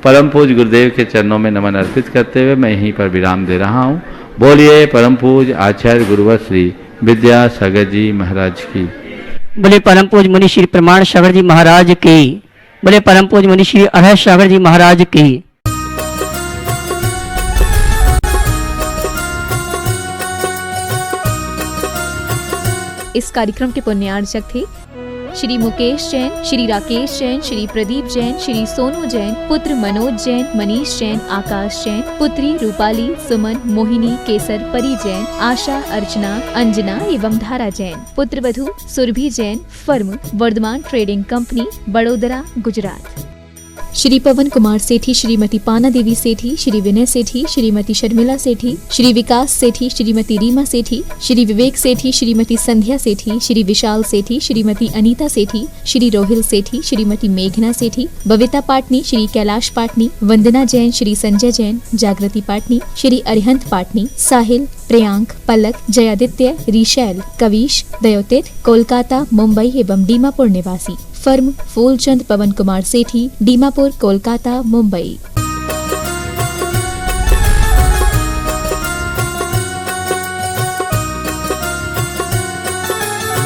परम पूज्य गुरुदेव के चरणों में नमन अर्पित करते हुए मैं यहीं पर विराम दे रहा हूँ। बोलिए परम पूज्य आचार्य गुरुवर श्री विद्यासागर जी महाराज की। बोले परम पूज्य मुनि श्री प्रमाण सागर जी महाराज की। बोले परम पूज्य मुनि श्री अरहर सागर जी महाराज की। इस कार्यक्रम के पुण्यार्चक थे श्री मुकेश जैन, श्री राकेश जैन, श्री प्रदीप जैन, श्री सोनू जैन, पुत्र मनोज जैन, मनीष जैन, आकाश जैन, पुत्री रूपाली, सुमन, मोहिनी, केसर, परी जैन, आशा, अर्चना, अंजना एवं धारा जैन, पुत्र वधू Surbhi Jain, firm Vardhman trading company, Vadodara, Gujarat. Shri Pawan Kumar Sethi, Shrimati Pana Devi सेठी, श्री विनय सेठी, श्रीमती शर्मिला सेठी, श्री विकास सेठी, श्रीमती रीमा सेठी, श्री विवेक सेठी, श्रीमती संध्या सेठी, श्री विशाल सेठी, श्रीमती अनीता सेठी, श्री रोहिल सेठी, श्रीमती मेघना सेठी, बविता पाटनी, श्री कैलाश पाटनी, वंदना जैन, श्री संजय जैन, जागृति पाटनी, श्री अरिहंत पाटनी, साहिल, प्रियांक, पलक, जयादित्य, रिशैल, कविश, दयोतित, कोलकाता, मुंबई एवं दीमापुर निवासी। फर्म फूलचंद पवन कुमार सेठी, दीमापुर, कोलकाता, मुंबई।